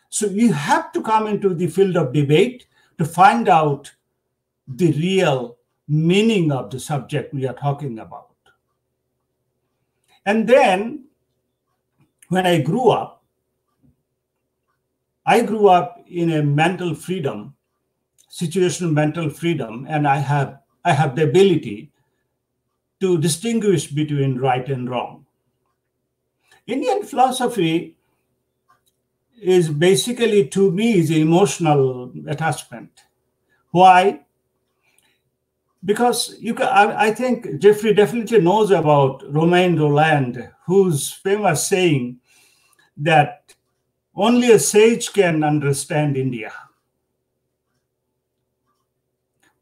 So you have to come into the field of debate to find out the real meaning of the subject we are talking about. And then, when I grew up in a mental freedom, situational mental freedom, and I have the ability to distinguish between right and wrong. Indian philosophy is basically, to me, is emotional attachment. Why? Because I think Jeffrey definitely knows about Romain Rolland, whose famous saying that only a sage can understand India.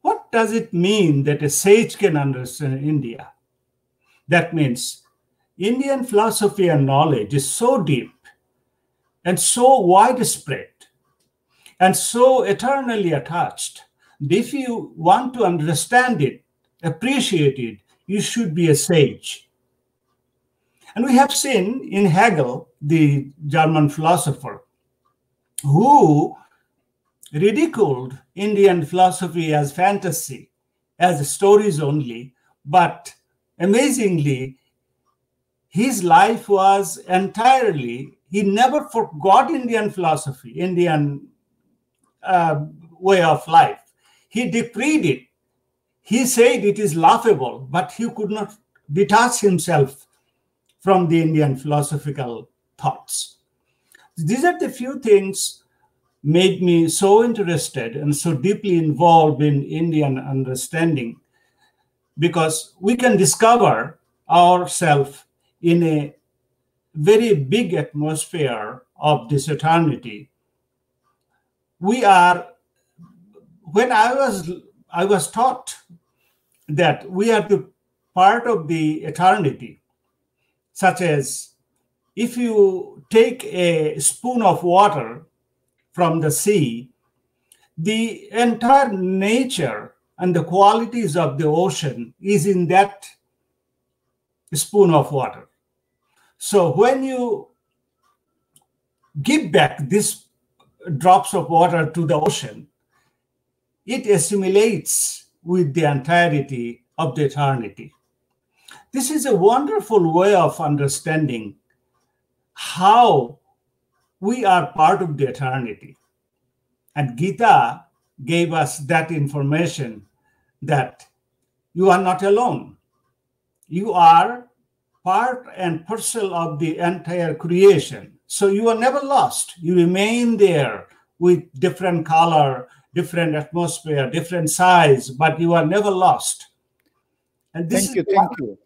What does it mean that a sage can understand India? That means Indian philosophy and knowledge is so deep and so widespread and so eternally attached. If you want to understand it, appreciate it, you should be a sage. And we have seen in Hegel, the German philosopher, who ridiculed Indian philosophy as fantasy, as stories only, but amazingly, his life was entirely, he never forgot Indian philosophy, Indian way of life. He decreed it. He said it is laughable, but he could not detach himself from the Indian philosophical thoughts. These are the few things made me so interested and so deeply involved in Indian understanding, because we can discover ourselves in a very big atmosphere of this eternity. We are, when I was taught that we are the part of the eternity, such as if you take a spoon of water from the sea, the entire nature and the qualities of the ocean is in that spoon of water. So when you give back these drops of water to the ocean, it assimilates with the entirety of the eternity. This is a wonderful way of understanding how we are part of the eternity. And Gita gave us that information that you are not alone. You are part and parcel of the entire creation. So you are never lost. You remain there with different color, different atmosphere, different size, but you are never lost. And this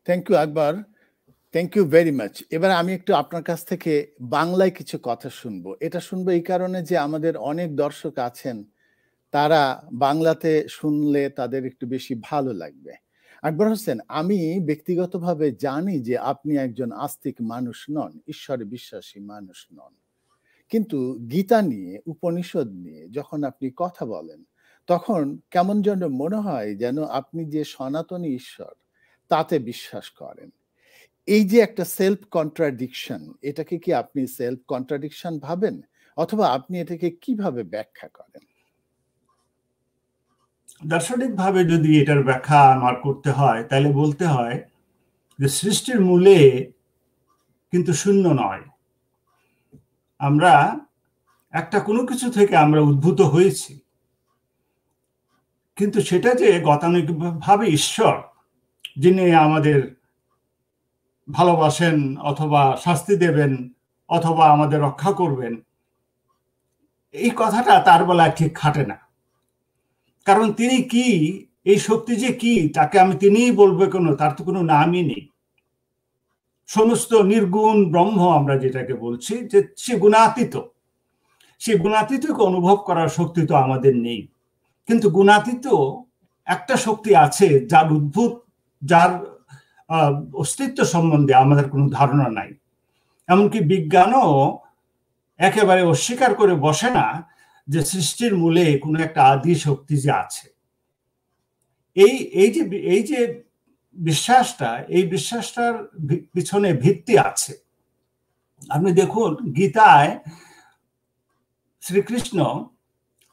thank you, Akbar. Thank you very much. এবার আমি একটু আপনার কাছ থেকে বাংলায় কিছু কথা শুনবো। এটা শুনবো এই কারণে যে আমাদের অনেক দর্শক আছেন, তারা বাংলাতে শুনলে তাদের একটু বেশি ভালো লাগবে। আকবর হোসেন, আমি ব্যক্তিগতভাবে জানি যে আপনি একজন আস্তিক মানুষ নন, ঈশ্বরে বিশ্বাসী মানুষ নন, কিন্তু গীতা নিয়ে, উপনিষদ নিয়ে যখন আপনি কথা বলেন, তখন কেমন যেন মনে হয় যেন আপনি যে সনাতনী ঈশ্বর তাতে বিশ্বাস করেন। এই যে একটা সেলফ কন্ট্রাডিকশন, এটাকে কি আপনি সেলফ কন্ট্রাডিকশন ভাবেন, অথবা আপনি এটাকে কিভাবে ব্যাখ্যা করেন? দার্শনিকভাবে যদি এটার ব্যাখ্যা আমার করতে হয়, তাহলে বলতে হয় যে সৃষ্টির মূলে কিন্তু শূন্য নয়। আমরা একটা কোনো কিছু থেকে আমরা উদ্ভূত হয়েছি, কিন্তু সেটা যে গতানুগতিকভাবে ঈশ্বর যিনি আমাদের ভালোবাসেন অথবা শাস্তি দেবেন অথবা আমাদের রক্ষা করবেন, এই কথাটা তার বেলায় ঠিক খাটে না। কারণ তিনি কি, এই শক্তি যে কি, তাকে আমি তিনিই বলবো কেন, তার তো কোনো নামই নেই। সমস্ত নির্গুণ ব্রহ্ম আমরা যেটাকে বলছি, যে সে গুণাতীত, সে গুণাতীতকে অনুভব করার শক্তি তো আমাদের নেই। কিন্তু গুণাতীত একটা শক্তি আছে যার উদ্ভূত, যার অস্তিত্ব সম্বন্ধে আমাদের কোনো ধারণা নাই। এমনকি বিজ্ঞানও একেবারে অস্বীকার করে বসে না যে সৃষ্টির মূলে কোনো একটা আদি শক্তি যে আছে। এই যে বিশ্বাসটা, এই বিশ্বাসটার পিছনে ভিত্তি আছে। আপনি দেখুন, গীতায় শ্রীকৃষ্ণ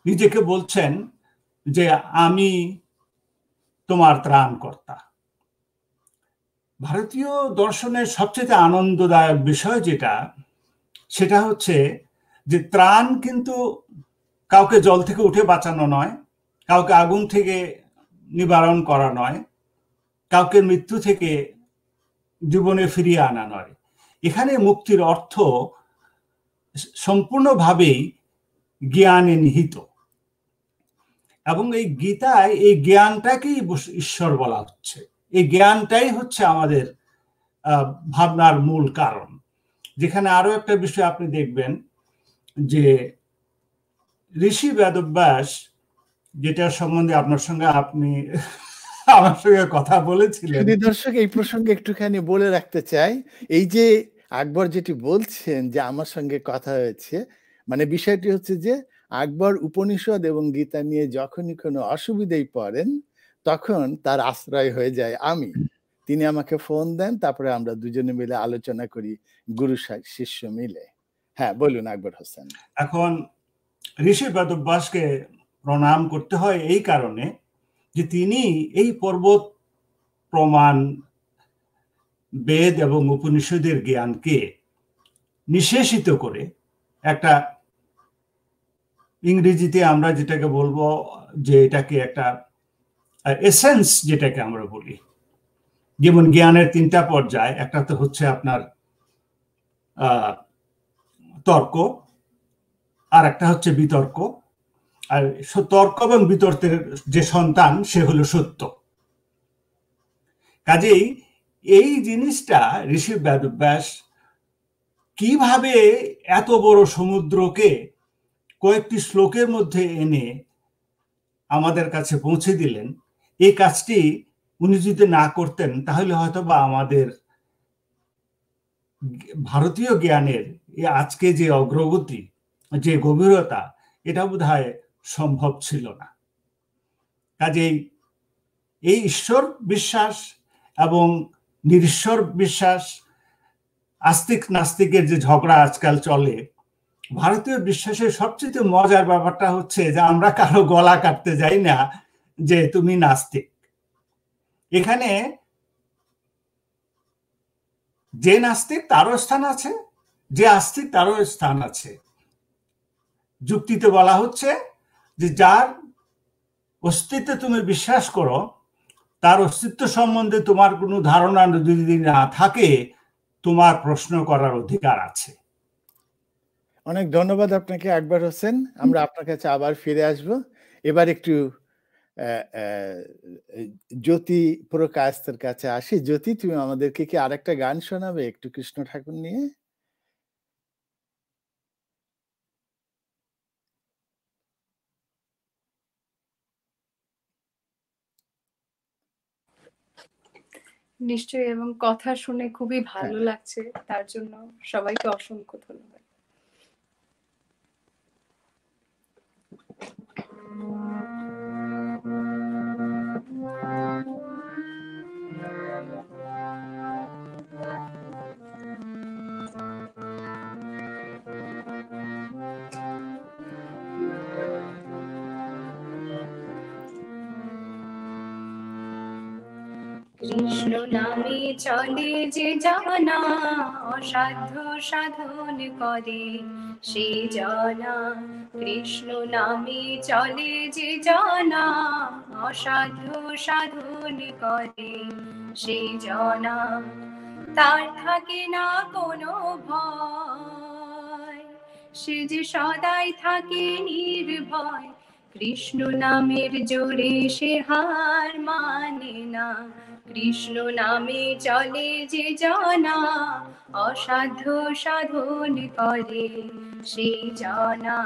নিজেকে বলছেন যে আমি তোমার ত্রাণকর্তা। ভারতীয় দর্শনের সবচেয়ে আনন্দদায়ক বিষয় যেটা, সেটা হচ্ছে যে ত্রাণ কিন্তু কাউকে জল থেকে উঠে বাঁচানো নয়, কাউকে আগুন থেকে নিবারণ করা নয়, কাউকে মৃত্যু থেকে জীবনে ফিরিয়ে আনা নয়। এখানে মুক্তির অর্থ সম্পূর্ণভাবেই জ্ঞানে নিহিত, এবং এই গীতায় এই জ্ঞানটাকেই ঈশ্বর বলা হচ্ছে। এই জ্ঞানটাই হচ্ছে আমাদের ভাবনার মূল কারণ। যেখানে আরো একটা বিষয় আপনি দেখবেন যে ঋষি বেদব্যাস, যেটার সম্বন্ধে আপনার সঙ্গে আপনি আমার সঙ্গে কথা বলেছিলেন। দর্শক, এই প্রসঙ্গে একটুখানি বলে রাখতে চাই, এই যে আকবর যেটি বলছেন যে আমার সঙ্গে কথা হয়েছে, মানে বিষয়টি হচ্ছে যে আকবর উপনিষদ এবং গীতা নিয়ে যখনই কোনো অসুবিধায় পড়েন তখন তার আশ্রয় হয়ে যায় আমি। তিনি আমাকে ফোন দেন, তারপরে আমরা দুজনে মিলে আলোচনা করি, গুরু শিষ্য মিলে। হ্যাঁ, বলুন আকবর হোসেন। এখন ঋষি বেদব্যাসকে প্রণাম করতে হয় এই কারণে যে তিনি এই পর্বত প্রমাণ, বেদ এবং উপনিষদের জ্ঞানকে নিঃশেষিত করে একটা, ইংরেজিতে আমরা যেটাকে বলবো যে এটাকে একটা এসেন্স যেটাকে আমরা বলি, যেমন জ্ঞানের 3টা পর্যায়, একটা তো হচ্ছে আপনার তর্ক, আর একটা হচ্ছে বিতর্ক, আর তর্ক এবং বিতর্কের যে সন্তান সে হলো সত্য। কাজেই এই জিনিসটা ঋষি বেদব্যাস কিভাবে এত বড় সমুদ্রকে কয়েকটি শ্লোকের মধ্যে এনে আমাদের কাছে পৌঁছে দিলেন, এই কাজটি উনি যদি না করতেন তাহলে হয়তো বা আমাদের ভারতীয় জ্ঞানের আজকে যে অগ্রগতি, যে গভীরতা, এটা বোধহয় সম্ভব ছিল না। কাজেই এই ঈশ্বর বিশ্বাস এবং নিরীশ্বর বিশ্বাস, আস্তিক নাস্তিকের যে ঝগড়া আজকাল চলে, ভারতীয় বিশ্বাসের সবচেয়ে মজার ব্যাপারটা হচ্ছে যে আমরা কারো গলা কাটতে যাই না যে তুমি নাস্তিক। এখানে যে নাস্তিক তারও স্থান আছে, যে আস্তিক তারও স্থান আছে। যুক্তিতে বলা হচ্ছে যে যার অস্তিত্বে তুমি বিশ্বাস করো তার অস্তিত্ব সম্বন্ধে তোমার কোনো ধারণা যদি না থাকে, তোমার প্রশ্ন করার অধিকার আছে। অনেক ধন্যবাদ আপনাকে আকবর হোসেন। আমরা আপনার কাছে আবার ফিরে আসব। এবার একটু জ্যোতি প্রকাশের কাছে আসি। জ্যোতি, তুমি আমাদেরকে কি আরেকটা গান শোনাবে একটু কৃষ্ণ ঠাকুর নিয়ে? নিশ্চয়ই, এবং কথা শুনে খুবই ভালো লাগছে, তার জন্য সবাইকে অসংখ্য ধন্যবাদ। কৃষ্ণ নামে চলে যে জানা, অসাধ্য সাধন করে সে জানা। কৃষ্ণ নামে চলে যে জানা, অসাধ্য সাধন করে সে জানা। তার থাকে না কোনো ভয়, সে যে সদাই থাকে নির্ভয়। কৃষ্ণ নামের জোরে সে হার মানে না। কৃষ্ণ নামে চলে যে জানা, অসাধ্য সাধন করে সে জানা।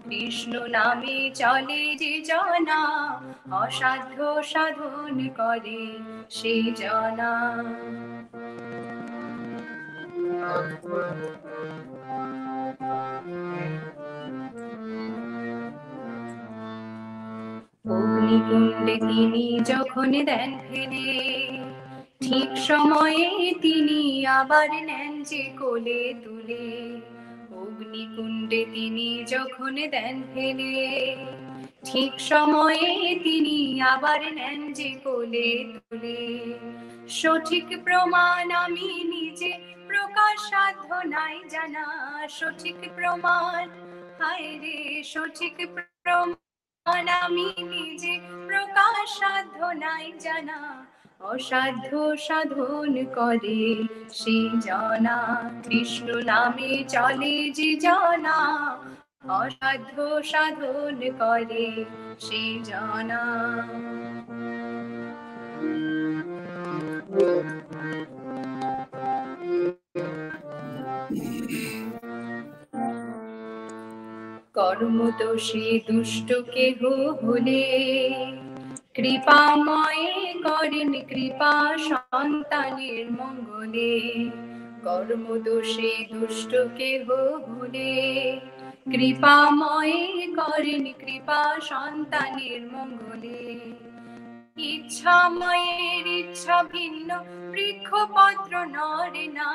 কৃষ্ণ নামে চলে যে জানা, অসাধ্য সাধন করে সে জানা। অগ্নিকুণ্ডে তিনি যখন দেন ফেলে, ঠিক সময়ে তিনি আবার নেন যে কোলে তুলে। অগ্নিকুণ্ডে তিনি যখন দেন ফেলে, ঠিক সময়ে তিনি আবার নেন যে কোলে তুলে। সঠিক প্রমাণ আমি নিজে প্রকাশ সাধ্য নাই জানা। সঠিক প্রমাণ, হায় রে সঠিক প্রমাণ আমি নিজে প্রকাশ সাধ্য নাই জানা। অসাধ্য সাধন করে সে জানা। কৃষ্ণ নামে চলে যে জানা, অসাধ্য সাধন করে সে জানা। কর্মদোষে দুষ্ট কেহ হলে, কৃপাময় করেন কৃপা সন্তানের মঙ্গলে। কর্মদোষে দুষ্ট কেহ হলে কৃপাময়ে করেন কৃপা সন্তানের মঙ্গলে। ইচ্ছাময়ের ইচ্ছা ভিন্ন বৃক্ষপত্র নরে না,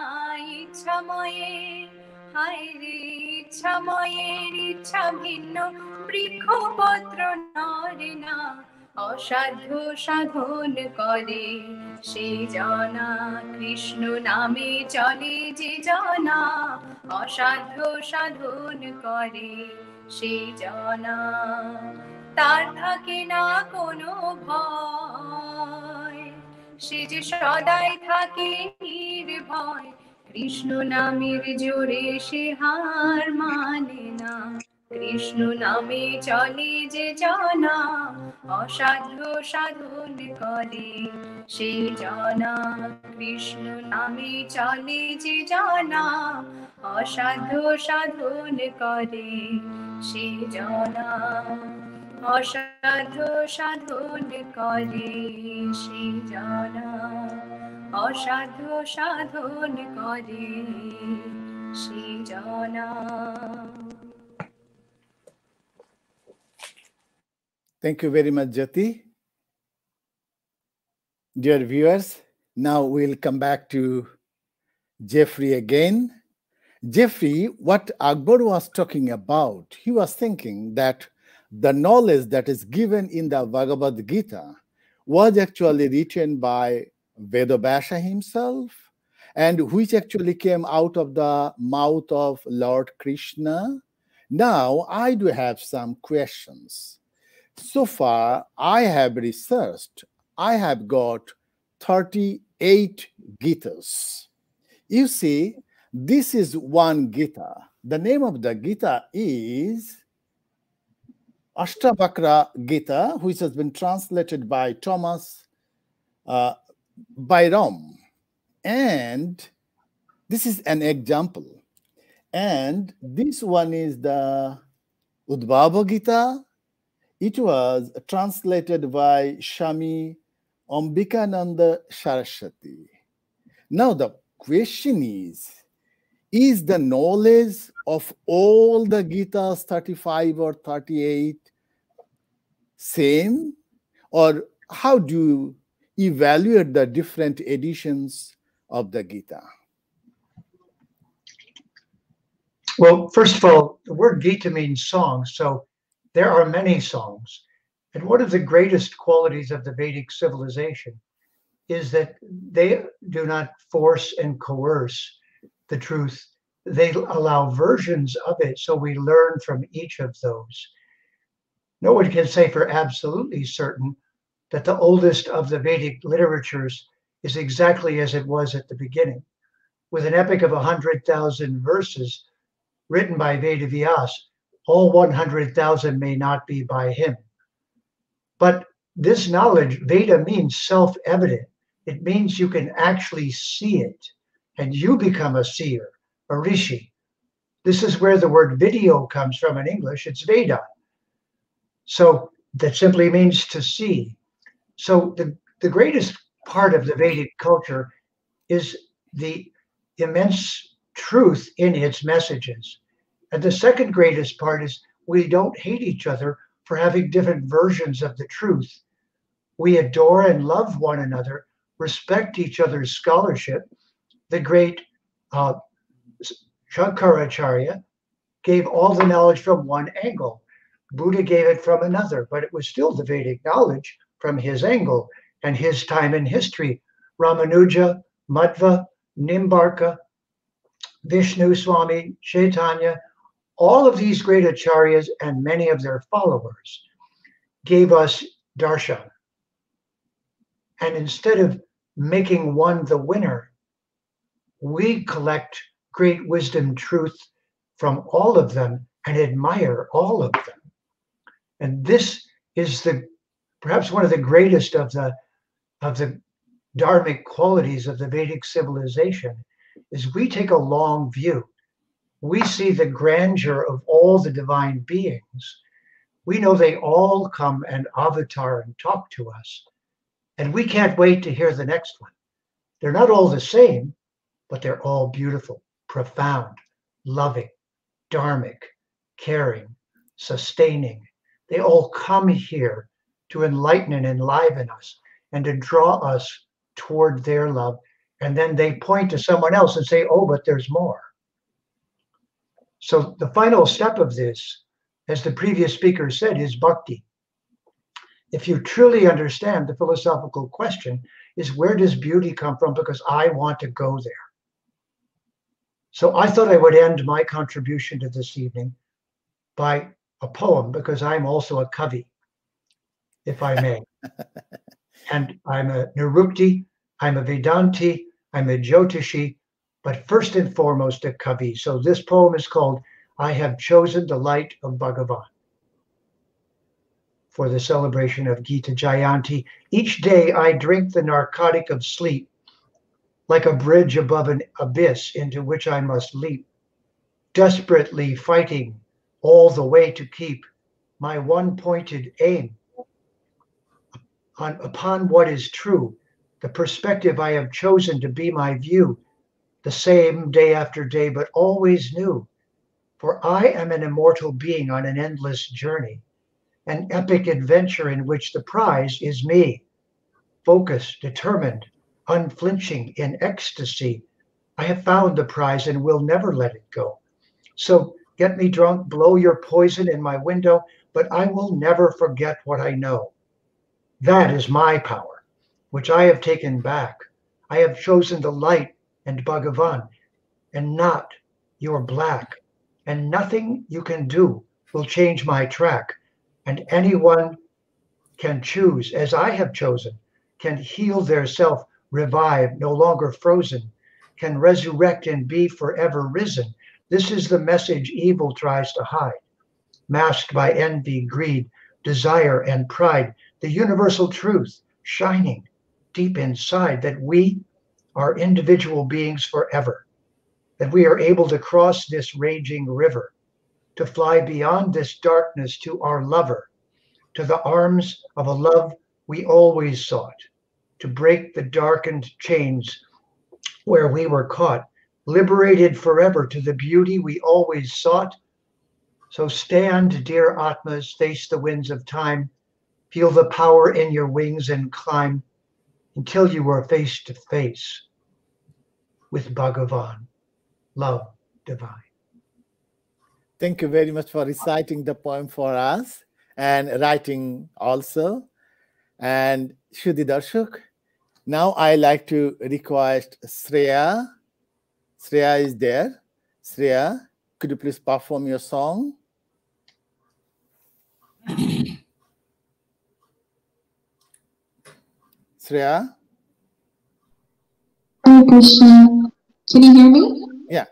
ইচ্ছাময়ের হায় রে ইচ্ছাময়ের ইচ্ছা ভিন্ন বৃক্ষপত্র নরে না। অসাধ্য সাধন করে সে জনা, কৃষ্ণ নামে চলে যে জনা। অসাধ্য সাধন করে সে জনা, তার থাকে না কোনো ভয়, সে যে সদাই থাকে নির্ভয়। কৃষ্ণ নামের জোরে সে হার মানে না, কৃষ্ণ নামে চলে যে জনা। অসাধ্য সাধন করে সে জনা, কৃষ্ণ নামে চলে যে জনা। অসাধ্য সাধন করে সে জনা, অসাধ্য সাধন করে সে জনা। অসাধ্য সাধন করে সে জনা। Thank you very much, Jyoti. Dear viewers, now we'll come back to Jeffrey again. Jeffrey, what Akbar was talking about, he was thinking that the knowledge that is given in the Bhagavad Gita was actually written by Vedavyasa himself, and which actually came out of the mouth of Lord Krishna. Now, I do have some questions. So far, I have researched, I have got 38 Gitas. You see, this is one Gita. The name of the Gita is Ashtavakra Gita, which has been translated by Thomas Byrom. And this is an example. And this one is the Udbhava Gita. It was translated by Shami Ambikananda Saraswati. Now the question is the knowledge of all the Gitas, 35 or 38, same? Or how do you evaluate the different editions of the Gita? Well, first of all, the word Gita means song, so there are many songs. And one of the greatest qualities of the Vedic civilization is that they do not force and coerce the truth. They allow versions of it, so we learn from each of those. No one can say for absolutely certain that the oldest of the Vedic literatures is exactly as it was at the beginning. With an epic of 100,000 verses written by Vedavyasa, all 100,000 may not be by him. But this knowledge, Veda, means self-evident. It means you can actually see it, and you become a seer, a rishi. This is where the word video comes from in English. It's Veda. So that simply means to see. So the greatest part of the Vedic culture is the immense truth in its messages. And the second greatest part is we don't hate each other for having different versions of the truth. We adore and love one another, respect each other's scholarship. The great Shankaracharya gave all the knowledge from one angle. Buddha gave it from another, but it was still the Vedic knowledge from his angle and his time in history. Ramanuja, Madhva, Nimbarka, Vishnu Swami, Chaitanya, all of these great acharyas and many of their followers gave us darshan. And instead of making one the winner, we collect great wisdom, truth from all of them and admire all of them. And this is perhaps one of the greatest of the dharmic qualities of the Vedic civilization, is we take a long view. We see the grandeur of all the divine beings. We know they all come and avatar and talk to us. And we can't wait to hear the next one. They're not all the same, but they're all beautiful, profound, loving, dharmic, caring, sustaining. They all come here to enlighten and enliven us and to draw us toward their love. And then they point to someone else and say, oh, but there's more. So the final step of this, as the previous speaker said, is bhakti. If you truly understand the philosophical question is, where does beauty come from? Because I want to go there. So I thought I would end my contribution to this evening by a poem, because I'm also a kavi, if I may. And I'm a Nirukti, I'm a Vedanti, I'm a Jyotishi, but first and foremost a kavi. So this poem is called I Have Chosen the Light of Bhagavan, for the celebration of Gita Jayanti. Each day I drink the narcotic of sleep, like a bridge above an abyss into which I must leap, desperately fighting all the way to keep my one-pointed aim upon what is true, the perspective I have chosen to be my view, the same day after day, but always new. For I am an immortal being on an endless journey, an epic adventure in which the prize is me, focused, determined, unflinching in ecstasy. I have found the prize and will never let it go. So get me drunk, blow your poison in my window, but I will never forget what I know. That is my power, which I have taken back. I have chosen the light and Bhagavan, and not your black. And nothing you can do will change my track. And anyone can choose, as I have chosen, can heal their self, revive, no longer frozen, can resurrect and be forever risen. This is the message evil tries to hide, masked by envy, greed, desire, and pride. The universal truth shining deep inside, that we are individual beings forever, that we are able to cross this raging river, to fly beyond this darkness to our lover, to the arms of a love we always sought, to break the darkened chains where we were caught, liberated forever to the beauty we always sought. So stand, dear Atmas, face the winds of time, feel the power in your wings and climb until you are face to face with Bhagavan, love divine. Thank you very much for reciting the poem for us and writing also. And Shruti Darshak, now I like to request Shreya. Shreya is there. Shreya, could you please perform your song? Shreya? Hare Krishna. Can you hear me? Yeah.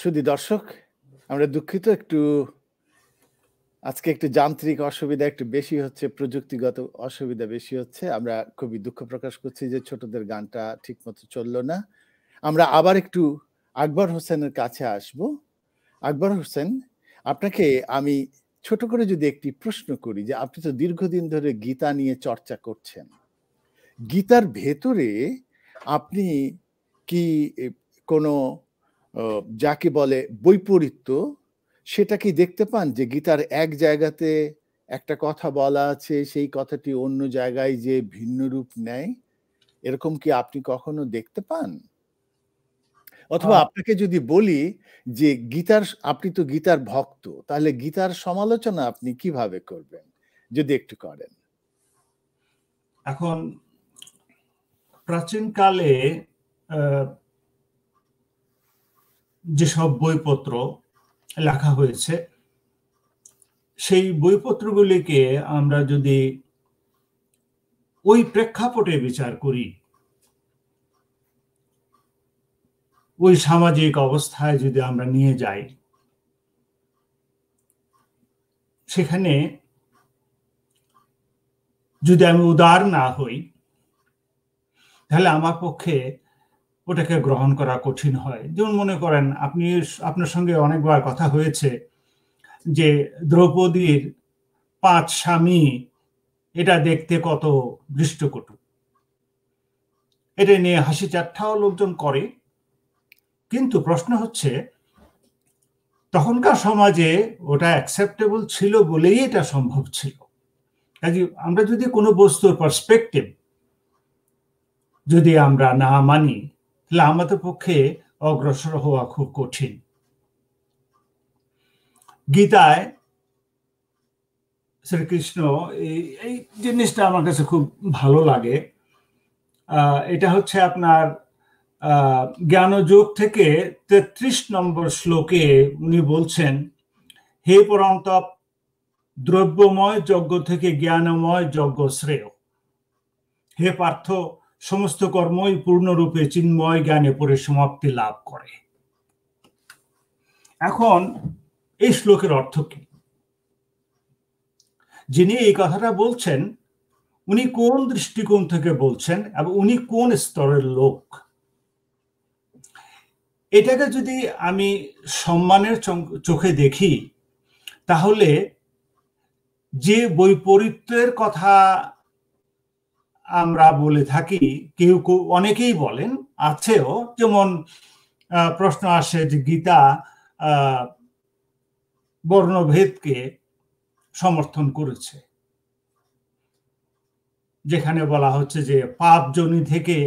শুধু দর্শক, আমরা দুঃখিত, একটু আজকে একটু যান্ত্রিক অসুবিধা একটু বেশি হচ্ছে, প্রযুক্তিগত অসুবিধা বেশি হচ্ছে। আমরা খুবই দুঃখ প্রকাশ করছি যে ছোটদের গানটা ঠিকমতো চললো না। আমরা আবার একটু আকবর হোসেনের কাছে আসব। আকবর হোসেন, আপনাকে আমি ছোট করে যদি একটি প্রশ্ন করি যে আপনি তো দীর্ঘদিন ধরে গীতা নিয়ে চর্চা করছেন, গীতার ভেতরে আপনি কি কোনো যাকে বলে বৈপরীত্য সেটা কি দেখতে পান, যে গীতার এক জায়গাতে একটা কথা বলা আছে সেই কথাটি অন্য জায়গায় যে ভিন্ন রূপ নেয়, এরকম কি আপনি কখনো দেখতে পান? অথবা আপনাকে যদি বলি যে গীতার, আপনি তো গীতার ভক্ত, তাহলে গীতার সমালোচনা আপনি কিভাবে করবেন যদি একটু করেন? এখন প্রাচীনকালে যেসব বইপত্র লেখা হয়েছে সেই বইপত্রগুলিকে আমরা যদি ওই প্রেক্ষাপটে বিচার করি, ওই সামাজিক অবস্থায় যদি আমরা নিয়ে যাই, সেখানে যদি আমি উদার না হই তাহলে আমার পক্ষে ওটাকে গ্রহণ করা কঠিন হয়। যেমন মনে করেন, আপনার সঙ্গে অনেকবার কথা হয়েছে যে দ্রৌপদীর 5 স্বামী, এটা দেখতে কত দৃষ্টকটু, এটা নিয়ে হাসি ঠাট্টাও লোকজন করে। কিন্তু প্রশ্ন হচ্ছে তখনকার সমাজে ওটা অ্যাকসেপ্টেবল ছিল বলেই এটা সম্ভব ছিল। কাজে আমরা যদি কোনো বস্তুর পার্সপেক্টিভ যদি আমরা না মানি তাহলে আমাদের পক্ষে অগ্রসর হওয়া খুব কঠিন। গীতায় শ্রীকৃষ্ণ এই জিনিসটা আমার কাছে খুব ভালো লাগে। এটা হচ্ছে আপনার জ্ঞানযোগ থেকে 33 নম্বর শ্লোকে উনি বলছেন, হে পরন্তপ, দ্রব্যময় যজ্ঞ থেকে জ্ঞানময় যজ্ঞ শ্রেয়। হে পার্থ, সমস্ত কর্মই পূর্ণরূপে চিন্ময় জ্ঞানে পরিসমাপ্তি লাভ করে। এখন এই শ্লোকের অর্থ কি? যিনি এই কথাটা বলছেন উনি কোন দৃষ্টিকোণ থেকে বলছেন এবং উনি কোন স্তরের লোক? এটাকে যদি আমি সম্মানের চোখে দেখি তাহলে যে বৈপরীত্যের কথা আমরা বলে থাকি, কেউ অনেকেই বলেন, আছেও, যেমন প্রশ্ন আসে যে গীতা বর্ণভেদকে সমর্থন করেছে, যেখানে বলা হচ্ছে যে পাপ যোনি থেকে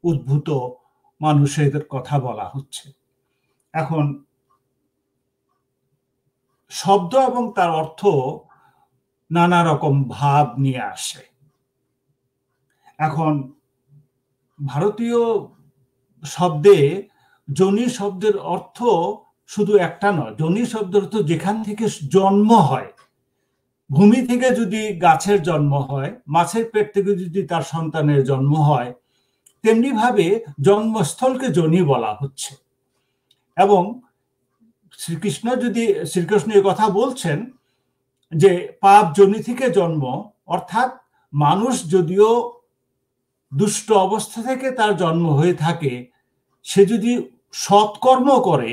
উদ্ভূত মানুষের কথা বলা হচ্ছে। এখন শব্দ এবং তার অর্থ নানা রকম ভাব নিয়ে আসে। এখন ভারতীয় শব্দে যোনি শব্দের অর্থ শুধু একটা নয়। যোনি শব্দের অর্থ যেখান থেকে জন্ম হয়। ভূমি থেকে যদি গাছের জন্ম হয়, মাছের পেট থেকে যদি তার সন্তানের জন্ম হয়, তেমনি ভাবে জন্মস্থলকে যোনি বলা হচ্ছে। এবং শ্রীকৃষ্ণ এই কথা বলছেন যে পাপ যোনি থেকে জন্ম, অর্থাৎ মানুষ যদিও দুষ্ট অবস্থা থেকে তার জন্ম হয়ে থাকে, সে যদি সৎকর্ম করে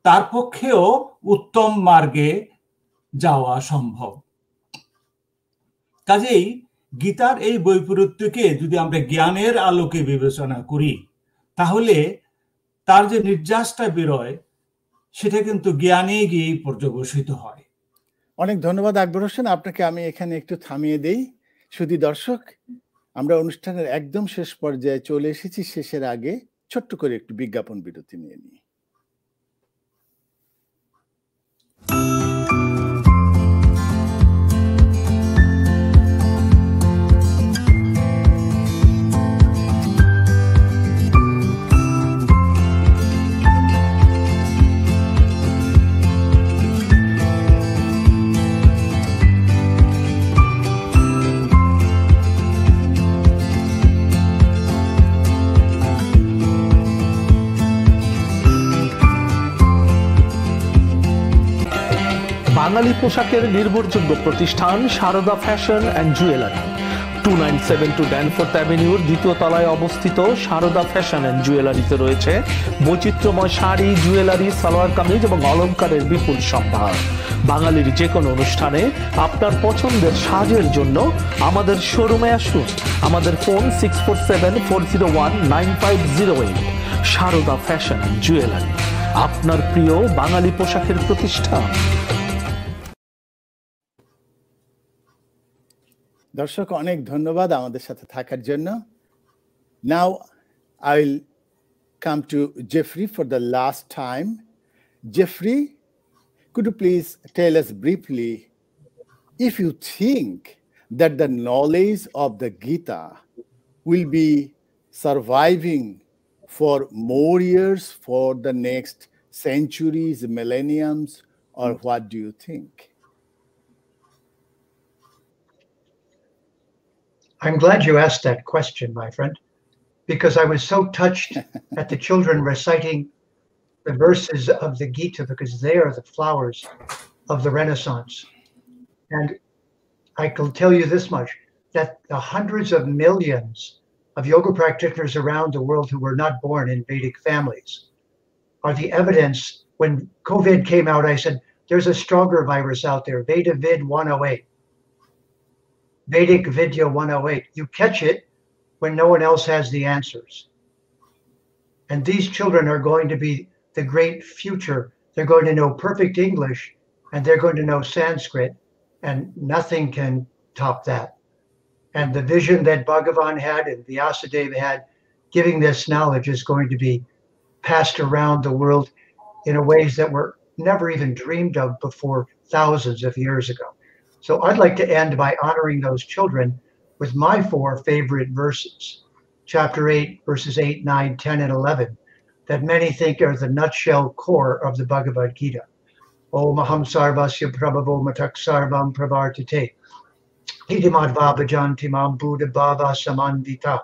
তার পক্ষেও উত্তম মার্গে যাওয়া সম্ভব। কাজেই গীতার এই বৈপরীত্যকে যদি আমরা জ্ঞানের আলোকে বিবেচনা করি তাহলে তার যে নির্যাসটা বেরোয় সেটা কিন্তু জ্ঞানে গিয়েই পর্যবসিত হয়। অনেক ধন্যবাদ আকবর হোসেন, আপনাকে আমি এখানে একটু থামিয়ে দেই। শুধু দর্শক, আমরা অনুষ্ঠানের একদম শেষ পর্যায়ে চলে এসেছি। শেষের আগে ছোট্ট করে একটু বিজ্ঞাপন বিরতি নিয়ে নিই। বাঙালি পোশাকের নির্ভরযোগ্য প্রতিষ্ঠান Sarada fashion and jewellery, 297 Danforth অ্যাভিনিউর দ্বিতীয় তলায় অবস্থিত সারদা ফ্যাশন অ্যান্ড জুয়েলারিতে রয়েছে বৈচিত্র্যময় শাড়ি, জুয়েলারি, সালোয়ার কামিজ এবং অলংকারের বিপুল সম্ভার। বাঙালির যে কোনো অনুষ্ঠানে আপনার পছন্দের সাজের জন্য আমাদের শোরুমে আসুন। আমাদের phone 6474019508। Sarada fashion and jewellery, আপনার প্রিয় বাঙালি পোশাকের প্রতিষ্ঠান। দর্শক, অনেক ধন্যবাদ আমাদের সাথে থাকার জন্য। Now I will come to Jeffrey for the last time. Jeffrey, could you please tell us briefly if you think that the knowledge of the Gita will be surviving for more years, for the next centuries, millenniums, or what do you think? I'm glad you asked that question, my friend, because I was so touched at the children reciting the verses of the Gita, because they are the flowers of the Renaissance. And I can tell you this much, that the hundreds of millions of yoga practitioners around the world who were not born in Vedic families are the evidence. When COVID came out, I said, there's a stronger virus out there, Veda Vid 108. Vedic Vidya 108. You catch it when no one else has the answers. And these children are going to be the great future. They're going to know perfect English and they're going to know Sanskrit, and nothing can top that. And the vision that Bhagavan had and Vyasadeva had, giving this knowledge, is going to be passed around the world in ways that were never even dreamed of before thousands of years ago. So I'd like to end by honoring those children with my 4 favorite verses, chapter 8, verses 8, 9, 10, and 11, that many think are the nutshell core of the Bhagavad Gita. Om aham sarvasya prabhavo matak sarvam pravartate. Idimadva bhajanti mam buddha bhava samandita.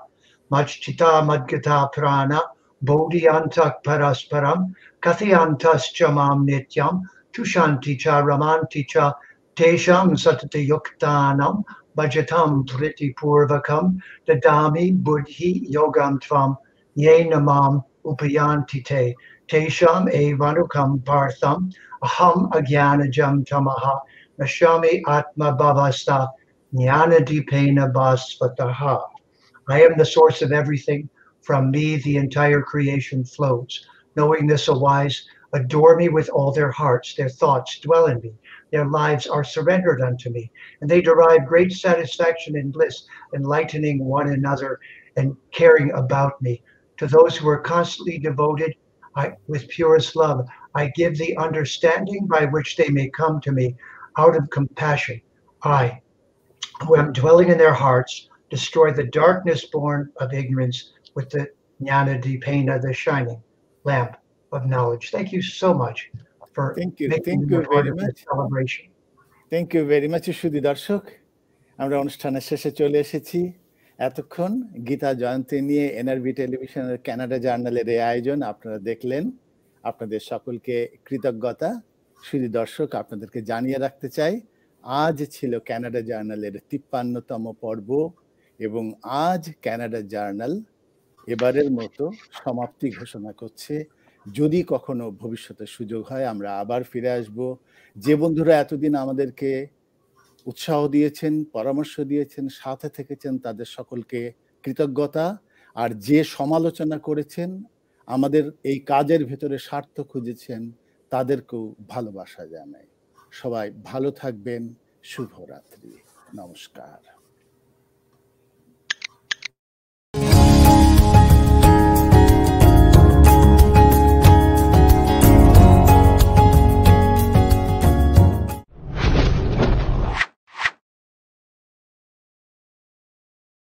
Machchita madgata prana bodhiyantak parasparam. Kathiyantas chamam nityam. Tushanti cha ramanti cha. Tesham satati yuktanam bhajatam priti purvakam dadami buddhi yogam tvam yenamam upayanti te tesham evanukam partham aham agyanajam tamaha nashami atma bhavasta jnanadipena basvataha. I am the source of everything. From me the entire creation flows. Knowing this, O wise, adore me with all their hearts. Their thoughts dwell in me. Their lives are surrendered unto me, and they derive great satisfaction and bliss, enlightening one another and caring about me. To those who are constantly devoted with purest love, I give the understanding by which they may come to me out of compassion. I, who am dwelling in their hearts, destroy the darkness born of ignorance with the Jnanadipena, the shining lamp of knowledge. Thank you so much. Thank you very much. Celebration. Thank you very much. শুধু দর্শক, আমরা অনুষ্ঠানের শেষে চলে এসেছি। এতক্ষণ গীতা জয়ন্তী নিয়ে NRB টেলিভিশনের কানাডা জার্নালের এই আয়োজন আপনারা দেখলেন। আপনাদের সকলকে কৃতজ্ঞতা। শুধু দর্শক, আপনাদেরকে জানিয়ে রাখতে চাই, আজ ছিল কানাডা জার্নালের 53তম পর্ব, এবং আজ কানাডা জার্নাল এবারের মতো সমাপ্তি ঘোষণা করছে। যদি কখনো ভবিষ্যতে সুযোগ হয় আমরা আবার ফিরে আসব। যে বন্ধুরা এতদিন আমাদেরকে উৎসাহ দিয়েছেন, পরামর্শ দিয়েছেন, সাথে থেকেছেন, তাদের সকলকে কৃতজ্ঞতা। আর যে সমালোচনা করেছেন, আমাদের এই কাজের ভেতরে স্বার্থ খুঁজেছেন, তাদেরকেও ভালোবাসা জানাই। সবাই ভালো থাকবেন। শুভরাত্রি। নমস্কার।